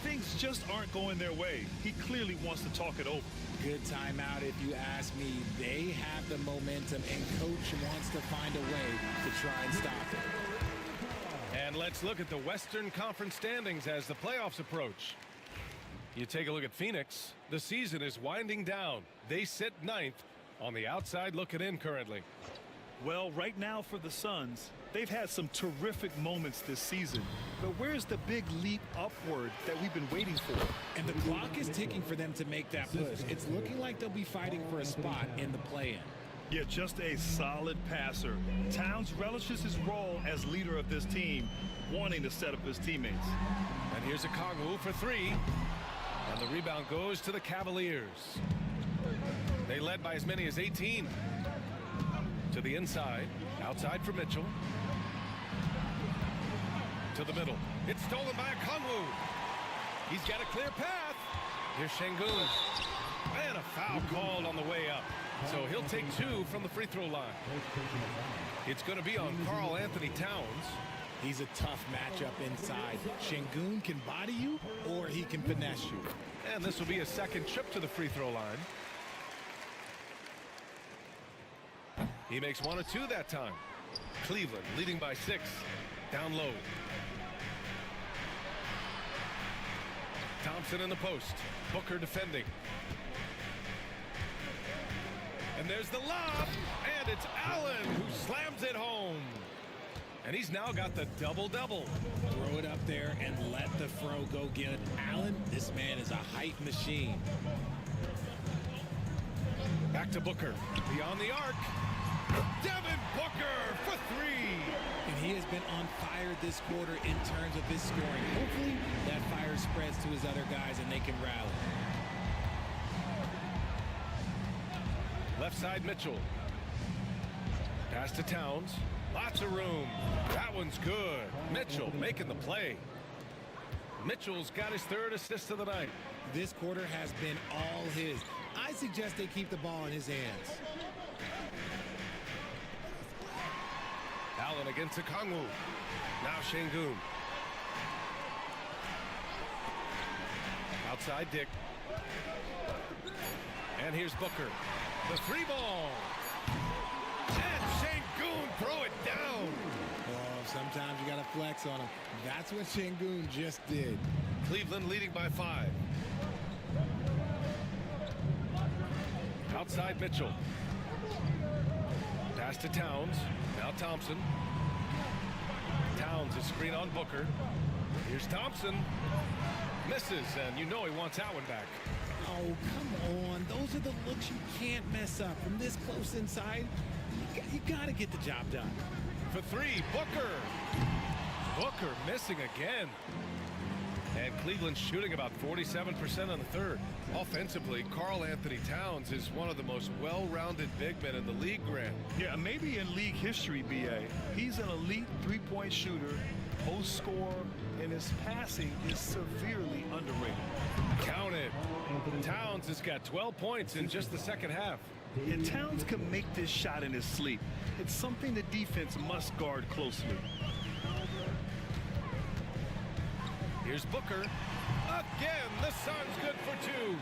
Things just aren't going their way. He clearly wants to talk it over. Good timeout if you ask me. They have the momentum, and coach wants to find a way to try and stop it. And let's look at the Western Conference standings as the playoffs approach. You take a look at Phoenix. The season is winding down. They sit 9th on the outside looking in currently. Well, right now for the Suns, they've had some terrific moments this season. But where's the big leap upward that we've been waiting for? And the clock is ticking for them to make that push. It's looking like they'll be fighting for a spot in the play-in. Yeah, just a solid passer. Towns relishes his role as leader of this team, wanting to set up his teammates. And here's Okongwu for 3. And the rebound goes to the Cavaliers. They led by as many as 18. To the inside. Outside for Mitchell. To the middle. It's stolen by Kongwu. He's got a clear path. Here's Şengün. And a foul called on the way up. So he'll take 2 from the free throw line. It's going to be on Karl Anthony Towns. He's a tough matchup inside. Şengün can body you or he can finesse you. And this will be a second trip to the free throw line. He makes 1 of 2 that time. Cleveland leading by 6. Down low. Thompson in the post. Booker defending. And there's the lob. And it's Allen who slams it home. And he's now got the double-double. Throw it up there and let the throw go get it. Allen, this man is a height machine. Back to Booker. Beyond the arc. Devin Booker for 3. And he has been on fire this quarter in terms of his scoring. Hopefully that fire spreads to his other guys and they can rally. Left side Mitchell. Pass to Towns. Lots of room. That one's good. Mitchell making the play. Mitchell's got his 3rd assist of the night. This quarter has been all his. I suggest they keep the ball in his hands. Allen against Kongwu. Now Şengün. Outside Dick. And here's Booker. The 3 ball. And Şengün throw it down. Oh, sometimes you got to flex on him. That's what Şengün just did. Cleveland leading by 5. Outside Mitchell. Pass to Towns. Now Thompson. Towns is screen on Booker. Here's Thompson. Misses, and you know he wants that one back. Oh, come on. Those are the looks you can't mess up. From this close inside, you got to get the job done. For 3, Booker. Booker missing again. And Cleveland shooting about 47% on the 3rd. Offensively, Karl Anthony Towns is one of the most well-rounded big men in the league, Grant. Yeah, maybe in league history, B.A. He's an elite three-point shooter, post scorer, and his passing is severely underrated. Count it. Towns has got 12 points in just the second half. And Towns can make this shot in his sleep. It's something the defense must guard closely. Here's Booker. Again, the Suns good for 2.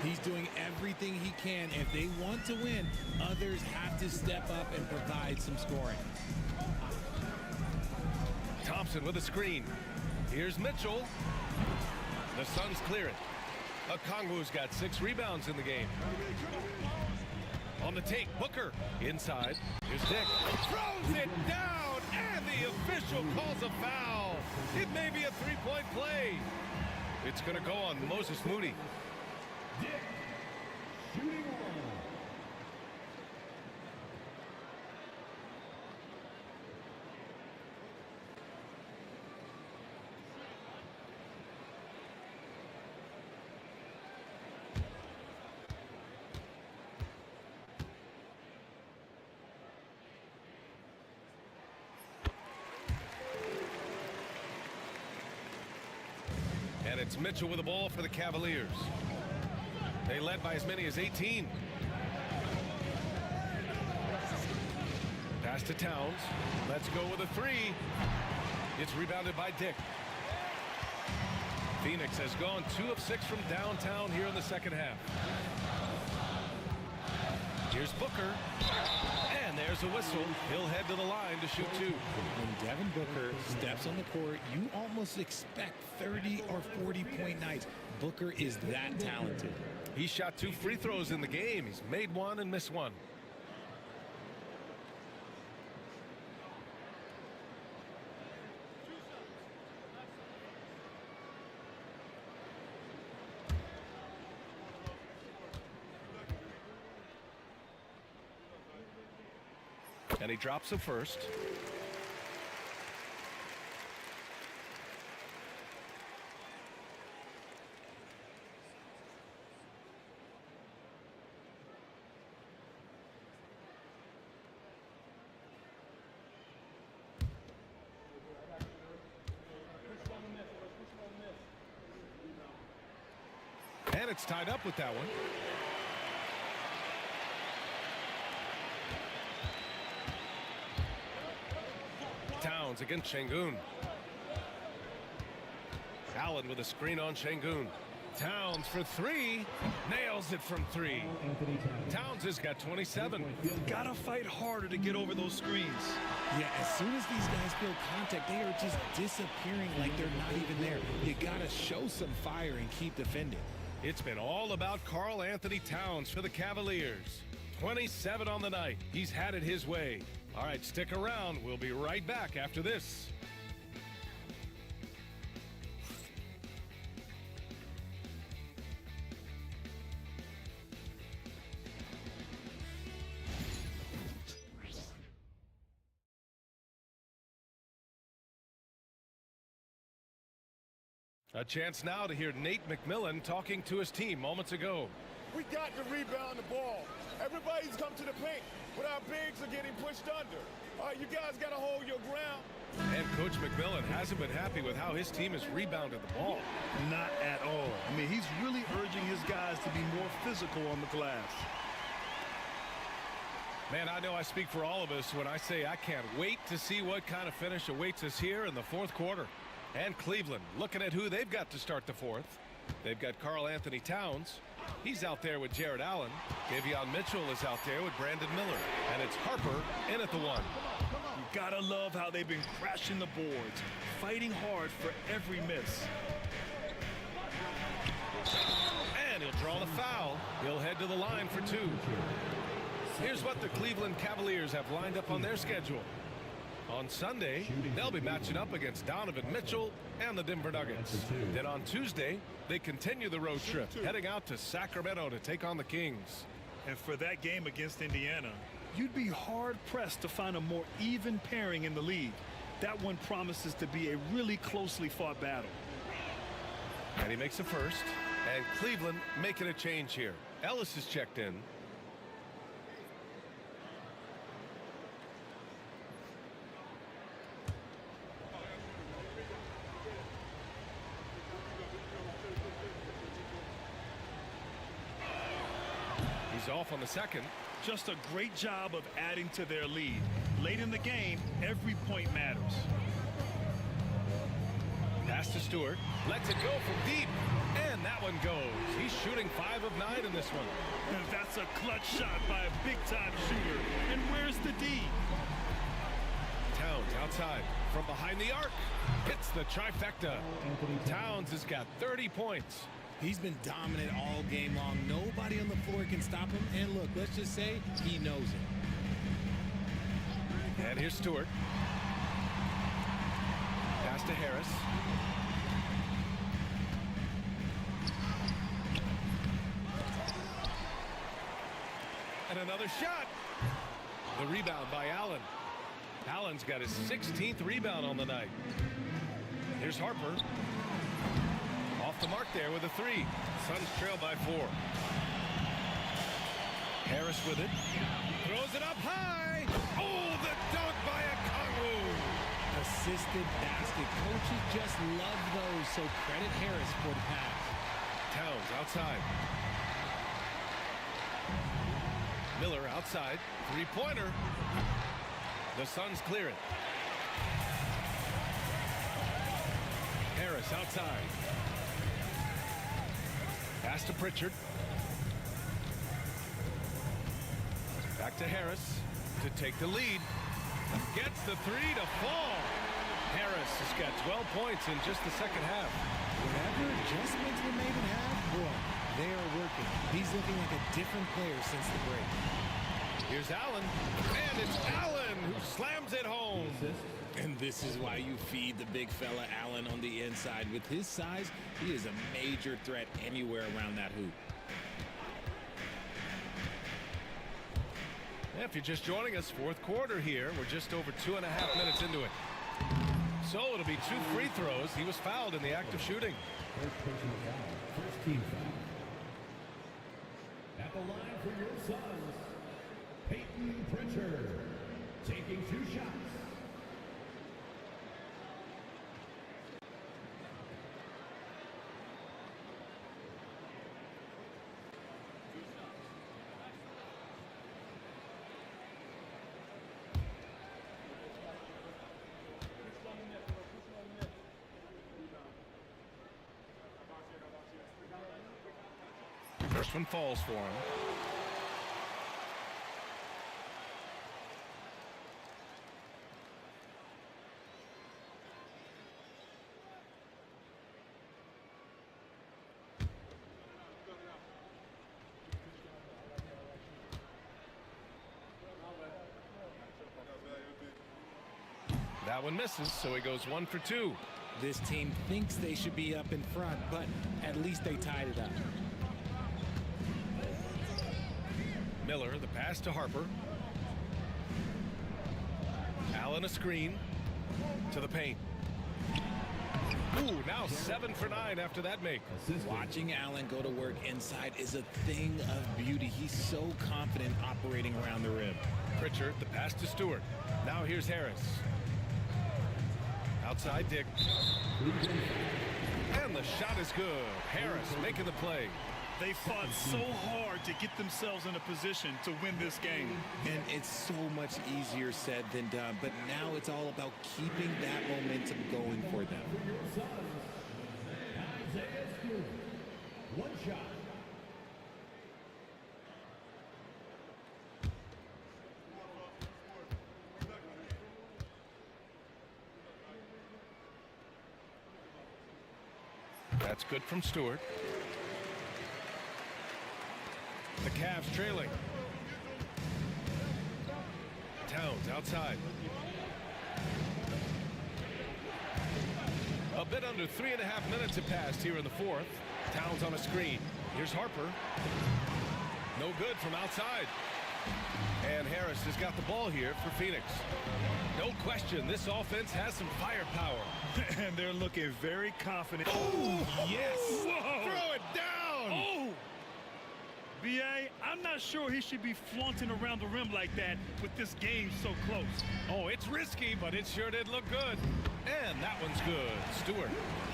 He's doing everything he can. If they want to win, others have to step up and provide some scoring. Thompson with a screen. Here's Mitchell. The Suns clear it. Okongwu's got 6 rebounds in the game. On the take, Booker inside. Here's Dick. Throws it down, and the official calls a foul. It may be a 3-point play. It's going to go on Moses Moody. Dick, shooting 1. And it's Mitchell with the ball for the Cavaliers. They led by as many as 18. Pass to Towns. Let's go with a 3. It's rebounded by Dick. Phoenix has gone 2 of 6 from downtown here in the second half. Here's Booker. And there's a whistle. He'll head to the line to shoot 2. When Devin Booker steps on the court, you almost expect 30 or 40-point nights. Booker is that talented. He shot 2 free throws in the game. He's made 1 and missed 1. And he drops the first. And it's tied up with that one. Towns against Şengün. Allen with a screen on Şengün. Towns for three. Nails it from three. Towns has got 27. Gotta fight harder to get over those screens. Yeah, as soon as these guys feel contact, they are just disappearing like they're not even there. You gotta show some fire and keep defending. It's been all about Karl Anthony Towns for the Cavaliers. 27 on the night. He's had it his way. All right, stick around. We'll be right back after this. A chance now to hear Nate McMillan talking to his team moments ago. We got to rebound the ball. Everybody's come to the paint, but our bigs are getting pushed under. You guys got to hold your ground. And Coach McMillan hasn't been happy with how his team has rebounded the ball. Not at all. I mean, he's really urging his guys to be more physical on the glass. Man, I know I speak for all of us when I say I can't wait to see what kind of finish awaits us here in the fourth quarter. And Cleveland, looking at who they've got to start the fourth. They've got Karl Anthony Towns. He's out there with Jared Allen. Davion Mitchell is out there with Brandon Miller. And it's Harper in at the one. You gotta love how they've been crashing the boards, fighting hard for every miss. And he'll draw the foul. He'll head to the line for two. Here's what the Cleveland Cavaliers have lined up on their schedule. On Sunday, they'll be matching up against Donovan Mitchell and the Denver Nuggets. Then on Tuesday, they continue the road trip, heading out to Sacramento to take on the Kings. And for that game against Indiana, you'd be hard-pressed to find a more even pairing in the league. That one promises to be a really closely fought battle. And he makes a first, and Cleveland making a change here. Ellis is checked in. Off on the second. Just a great job of adding to their lead. Late in the game, every point matters. Pass to Stewart. Lets it go from deep. And that one goes. He's shooting 5 of 9 in this one. And that's a clutch shot by a big-time shooter. And where's the D? Towns outside from behind the arc. Hits the trifecta. Towns has got 30 points. He's been dominant all game long. Nobody on the floor can stop him. And look, let's just say he knows it. And here's Stewart. Pass to Harris. And another shot. The rebound by Allen. Allen's got his 16th rebound on the night. Here's Harper. Off the mark there with a three. Suns trail by 4. Harris with it. Throws it up high. Oh, the dunk by a Kongwu. Assisted basket. Coaches just love those, so credit Harris for the pass. Towns outside. Miller outside. Three-pointer. The Suns clear it. Harris outside. Pass to Pritchard. Back to Harris to take the lead. Gets the three to fall. Harris has got 12 points in just the second half. Whatever adjustments were made in half, boy, they are working. He's looking like a different player since the break. Here's Allen, and it's Allen who slams it home. And this is why you feed the big fella Allen on the inside. With his size, he is a major threat anywhere around that hoop. If you're just joining us, fourth quarter here. We're just over 2.5 minutes into it. So it'll be 2 free throws. He was fouled in the act of shooting. First personal foul. First team foul. At the line for your Suns, Peyton Pritchard, taking 2 shots. First one falls for him. That one misses, so he goes 1 for 2. This team thinks they should be up in front, but at least they tied it up. Miller, the pass to Harper. Allen a screen to the paint. Ooh, now 7 for 9 after that make. Watching Allen go to work inside is a thing of beauty. He's so confident operating around the rim. Pritchard, the pass to Stewart. Now here's Harris. Outside Dick. And the shot is good. Harris making the play. They fought so hard to get themselves in a position to win this game. And it's so much easier said than done, but now it's all about keeping that momentum going for them. One shot. That's good from Stewart. The Cavs trailing. Towns outside. A bit under 3.5 minutes have passed here in the fourth. Towns on a screen. Here's Harper. No good from outside. And Harris has got the ball here for Phoenix. No question, this offense has some firepower. And they're looking very confident. Oh, yes! Whoa. Throw it down! Oh! B.A., I'm not sure he should be flaunting around the rim like that with this game so close. Oh, it's risky, but it sure did look good. And that one's good. Stewart.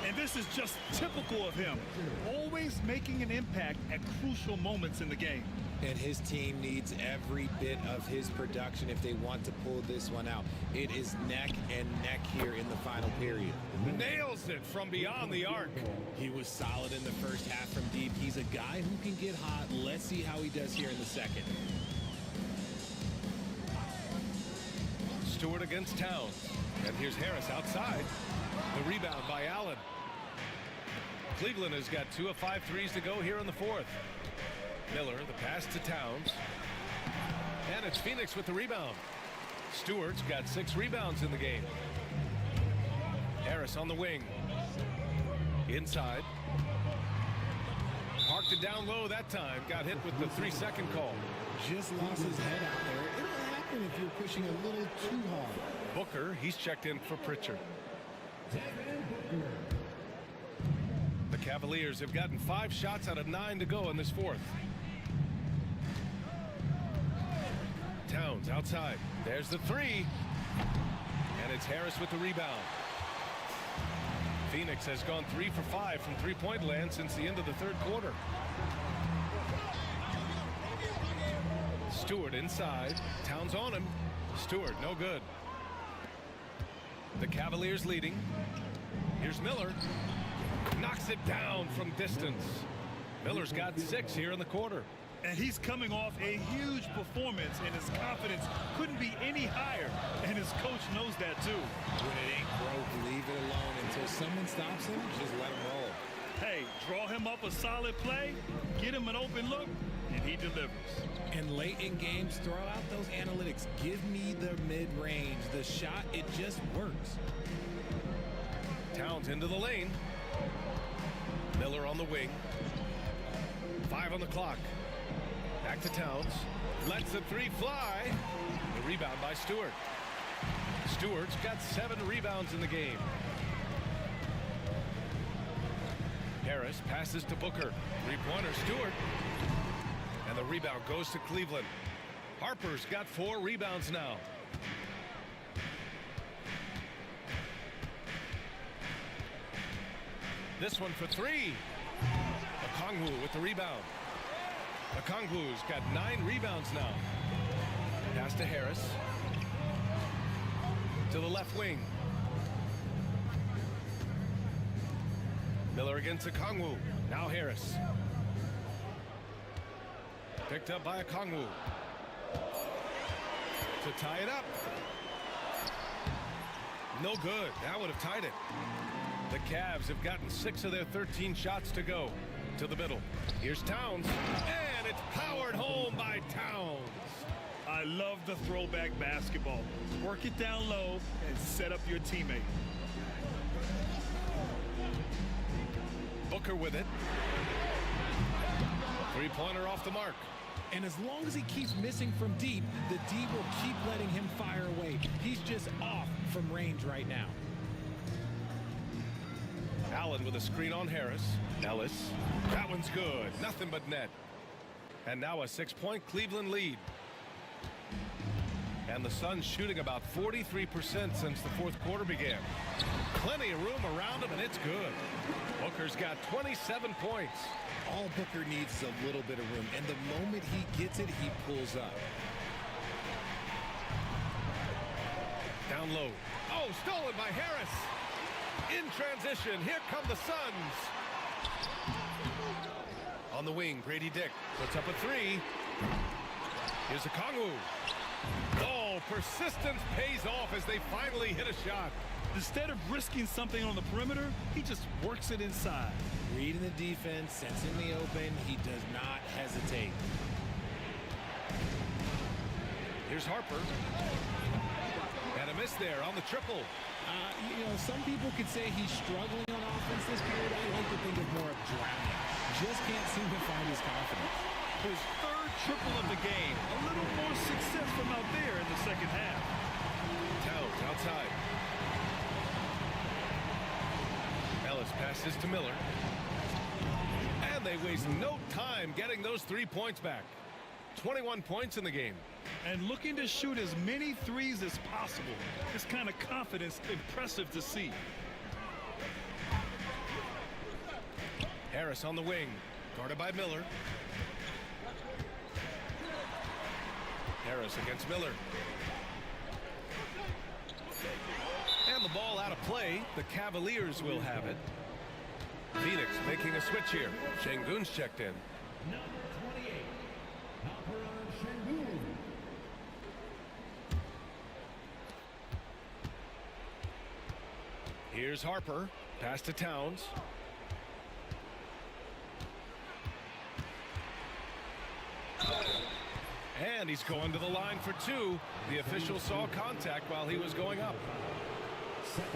And this is just typical of him. Always making an impact at crucial moments in the game. And his team needs every bit of his production if they want to pull this one out. It is neck and neck here in the final period. Nails it from beyond the arc. He was solid in the first half from deep. He's a guy who can get hot. Let's see how he does here in the second. Stewart against Towns. And here's Harris outside. The rebound by Allen. Cleveland has got 2 of 5 threes to go here in the fourth. Miller, the pass to Towns. And it's Phoenix with the rebound. Stewart's got 6 rebounds in the game. Harris on the wing. Inside. Parked it down low that time. Got hit with the 3-second call. Just lost his head out there. It'll happen if you're pushing a little too hard. Booker, he's checked in for Pritchard. The Cavaliers have gotten 5 shots out of 9 to go in this fourth. Towns outside. There's the 3. And it's Harris with the rebound. Phoenix has gone 3 for 5 from three-point land since the end of the third quarter. Stewart inside. Towns on him. Stewart, no good. The Cavaliers leading. Here's Miller. Knocks it down from distance. Miller's got 6 here in the quarter. And he's coming off a huge performance, and his confidence couldn't be any higher. And his coach knows that too. When it ain't broke, leave it alone. Until someone stops him, just let him roll. Hey, draw him up a solid play, get him an open look, and he delivers. And late in games, throw out those analytics. Give me the mid-range. The shot, it just works. Towns into the lane. Miller on the wing. 5 on the clock. Back to Towns. Lets the 3 fly. The rebound by Stewart. Stewart's got 7 rebounds in the game. Harris passes to Booker. 3-pointer Stewart. And the rebound goes to Cleveland. Harper's got 4 rebounds now. This one for 3. Okongwu with the rebound. Okongwu's got 9 rebounds now. Pass to Harris. To the left wing. Miller against Okongwu. Now Harris. Picked up by a Kongwu. To tie it up. No good. That would have tied it. The Cavs have gotten 6 of their 13 shots to go. To the middle. Here's Towns. And it's powered home by Towns. I love the throwback basketball. Work it down low and set up your teammate. Booker with it. Three-pointer off the mark. And as long as he keeps missing from deep, the D will keep letting him fire away. He's just off from range right now. Allen with a screen on Harris. Ellis. That one's good. Nothing but net. And now a 6-point Cleveland lead. And the Suns shooting about 43% since the fourth quarter began. Plenty of room around him, and it's good. Booker's got 27 points. All Booker needs is a little bit of room, and the moment he gets it, he pulls up. Down low. Oh, stolen by Harris. In transition, here come the Suns. On the wing, Grady Dick puts up a 3. Here's a Kongwu. Oh, persistence pays off as they finally hit a shot. Instead of risking something on the perimeter, he just works it inside. Reading the defense, sensing the open, he does not hesitate. Here's Harper. And a miss there on the triple. You know, some people could say he's struggling on offense this period. I like to think of more of drowning. Just can't seem to find his confidence. His third triple of the game. A little more success from out there in the second half. Towns outside. Ellis passes to Miller. And they waste no time getting those 3 points back. 21 points in the game. And looking to shoot as many threes as possible. This kind of confidence, impressive to see. Harris on the wing, guarded by Miller. Harris against Miller. And the ball out of play. The Cavaliers will have it. Phoenix making a switch here. Şengün's checked in. Number 28, Alperen Şengün. Here's Harper. Pass to Towns. And he's going to the line for 2. The official saw contact while he was going up.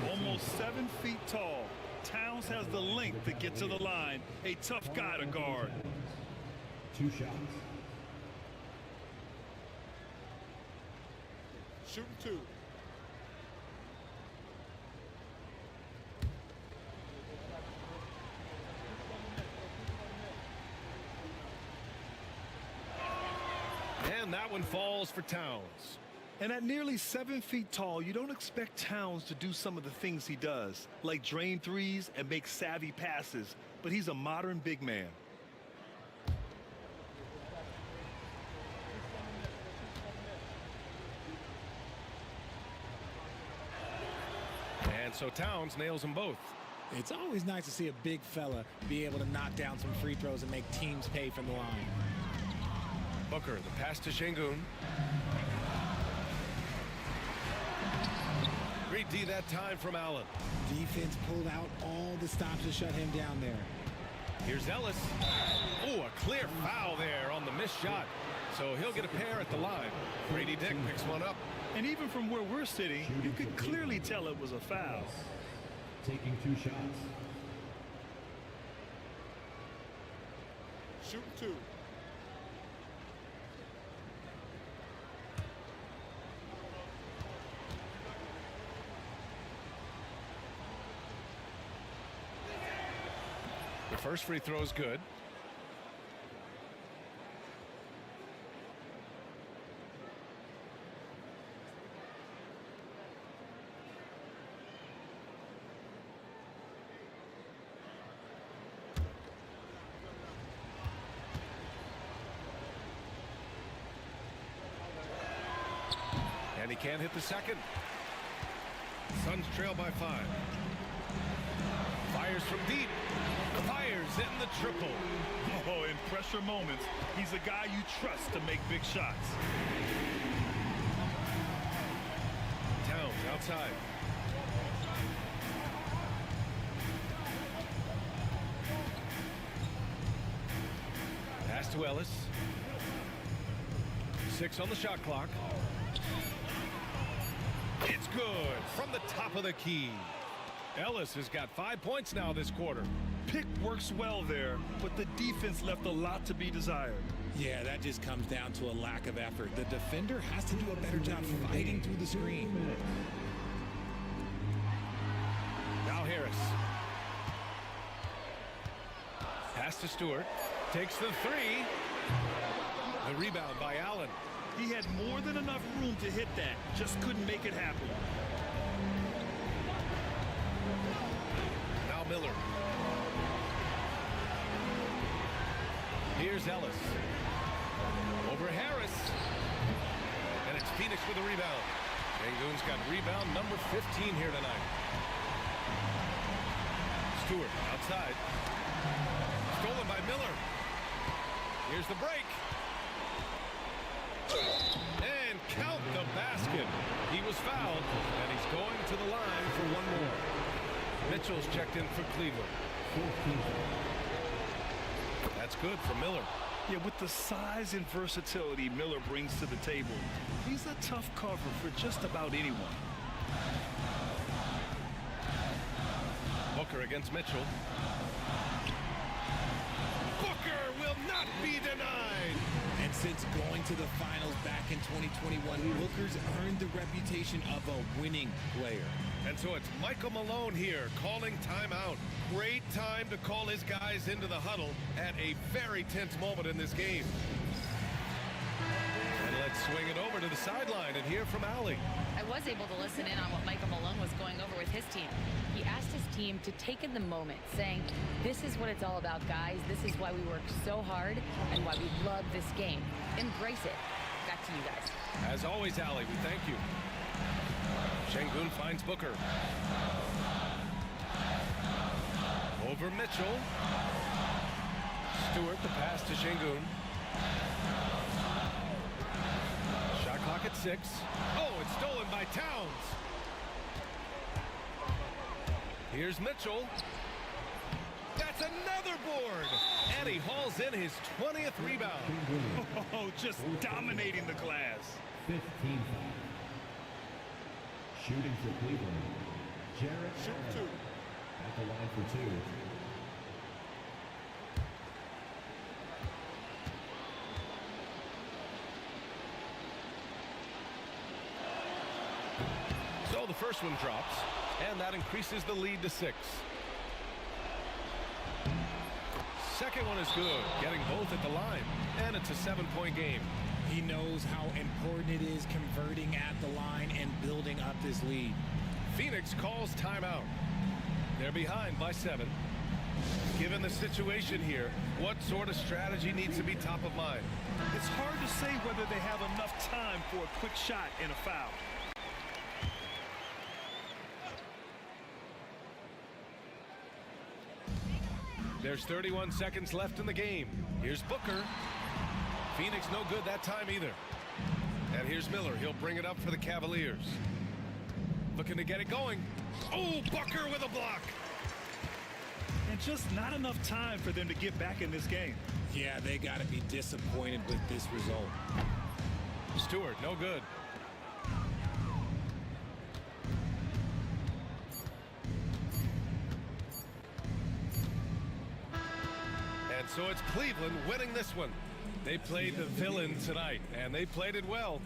Almost 7 feet tall. Towns has the length to get to the line. A tough guy to guard. 2 shots. Shooting 2. And that one falls for Towns. And at nearly 7 feet tall, you don't expect Towns to do some of the things he does, like drain threes and make savvy passes. But he's a modern big man. And so Towns nails them both. It's always nice to see a big fella be able to knock down some free throws and make teams pay from the line. Booker, the pass to Şengün. Great D that time from Allen. Defense pulled out all the stops to shut him down there. Here's Ellis. Oh, a clear foul there on the missed shot. So he'll get a pair at the line. Grady Dick picks one up. And even from where we're sitting, you could clearly tell it was a foul. Taking 2 shots. Shooting 2. The first free throw is good. And he can't hit the second. Suns trail by 5. Fires from deep. Fires in the triple. Oh, impressive. pressure moments, he's a guy you trust to make big shots. Towns outside. Pass to Ellis. 6 on the shot clock. It's good from the top of the key. Ellis has got 5 points now this quarter. Pick works well there, but the defense left a lot to be desired. Yeah, that just comes down to a lack of effort. The defender has to do a better job fighting through the screen. Now Harris. Pass to Stewart. Takes the 3. The rebound by Allen. He had more than enough room to hit that, just couldn't make it happen. Now Miller. Here's Ellis. Over Harris. And it's Phoenix with a rebound. Shangoon's got rebound number 15 here tonight. Stewart outside. Stolen by Miller. Here's the break. And count the basket. He was fouled, and he's going to the line for one more. Mitchell's checked in for Cleveland. That's good for Miller. Yeah, with the size and versatility Miller brings to the table, he's a tough cover for just about anyone. Booker against Mitchell. Booker will not be denied. And since going to the finals back in 2021, Booker's earned the reputation of a winning player. And so it's Michael Malone here calling timeout. Great time to call his guys into the huddle at a very tense moment in this game. And let's swing it over to the sideline and hear from Allie. I was able to listen in on what Michael Malone was going over with his team. He asked his team to take in the moment, saying, this is what it's all about, guys. This is why we work so hard and why we love this game. Embrace it. Back to you guys. As always, Allie, we thank you. Shangoon finds Booker. Over Mitchell. Stewart, the pass to Shangoon. Shot clock at 6. Oh, it's stolen by Towns. Here's Mitchell. That's another board. And he hauls in his 20th rebound. Oh, just dominating the glass. 15 foul. Shooting for Cleveland, Jarrett Allen at the line for 2. So the first one drops, and that increases the lead to 6. Second one is good, getting both at the line, and it's a 7-point game. He knows how important it is converting at the line and building up this lead. Phoenix calls timeout. They're behind by 7. Given the situation here, what sort of strategy needs to be top of mind? It's hard to say whether they have enough time for a quick shot and a foul. There's 31 seconds left in the game. Here's Booker. Phoenix no good that time either. And here's Miller. He'll bring it up for the Cavaliers. Looking to get it going. Oh, Booker with a block. And just not enough time for them to get back in this game. Yeah, they got to be disappointed with this result. Stewart, no good. And so it's Cleveland winning this one. They played the villain tonight, and they played it well.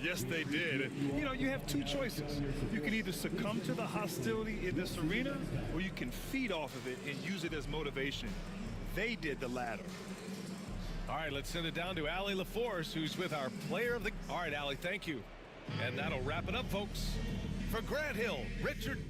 Yes, they did. You know, you have two choices. You can either succumb to the hostility in this arena, or you can feed off of it and use it as motivation. They did the latter. All right, let's send it down to Allie LaForce, who's with our player of the... All right, Allie, thank you. And that'll wrap it up, folks. For Grant Hill, Richard...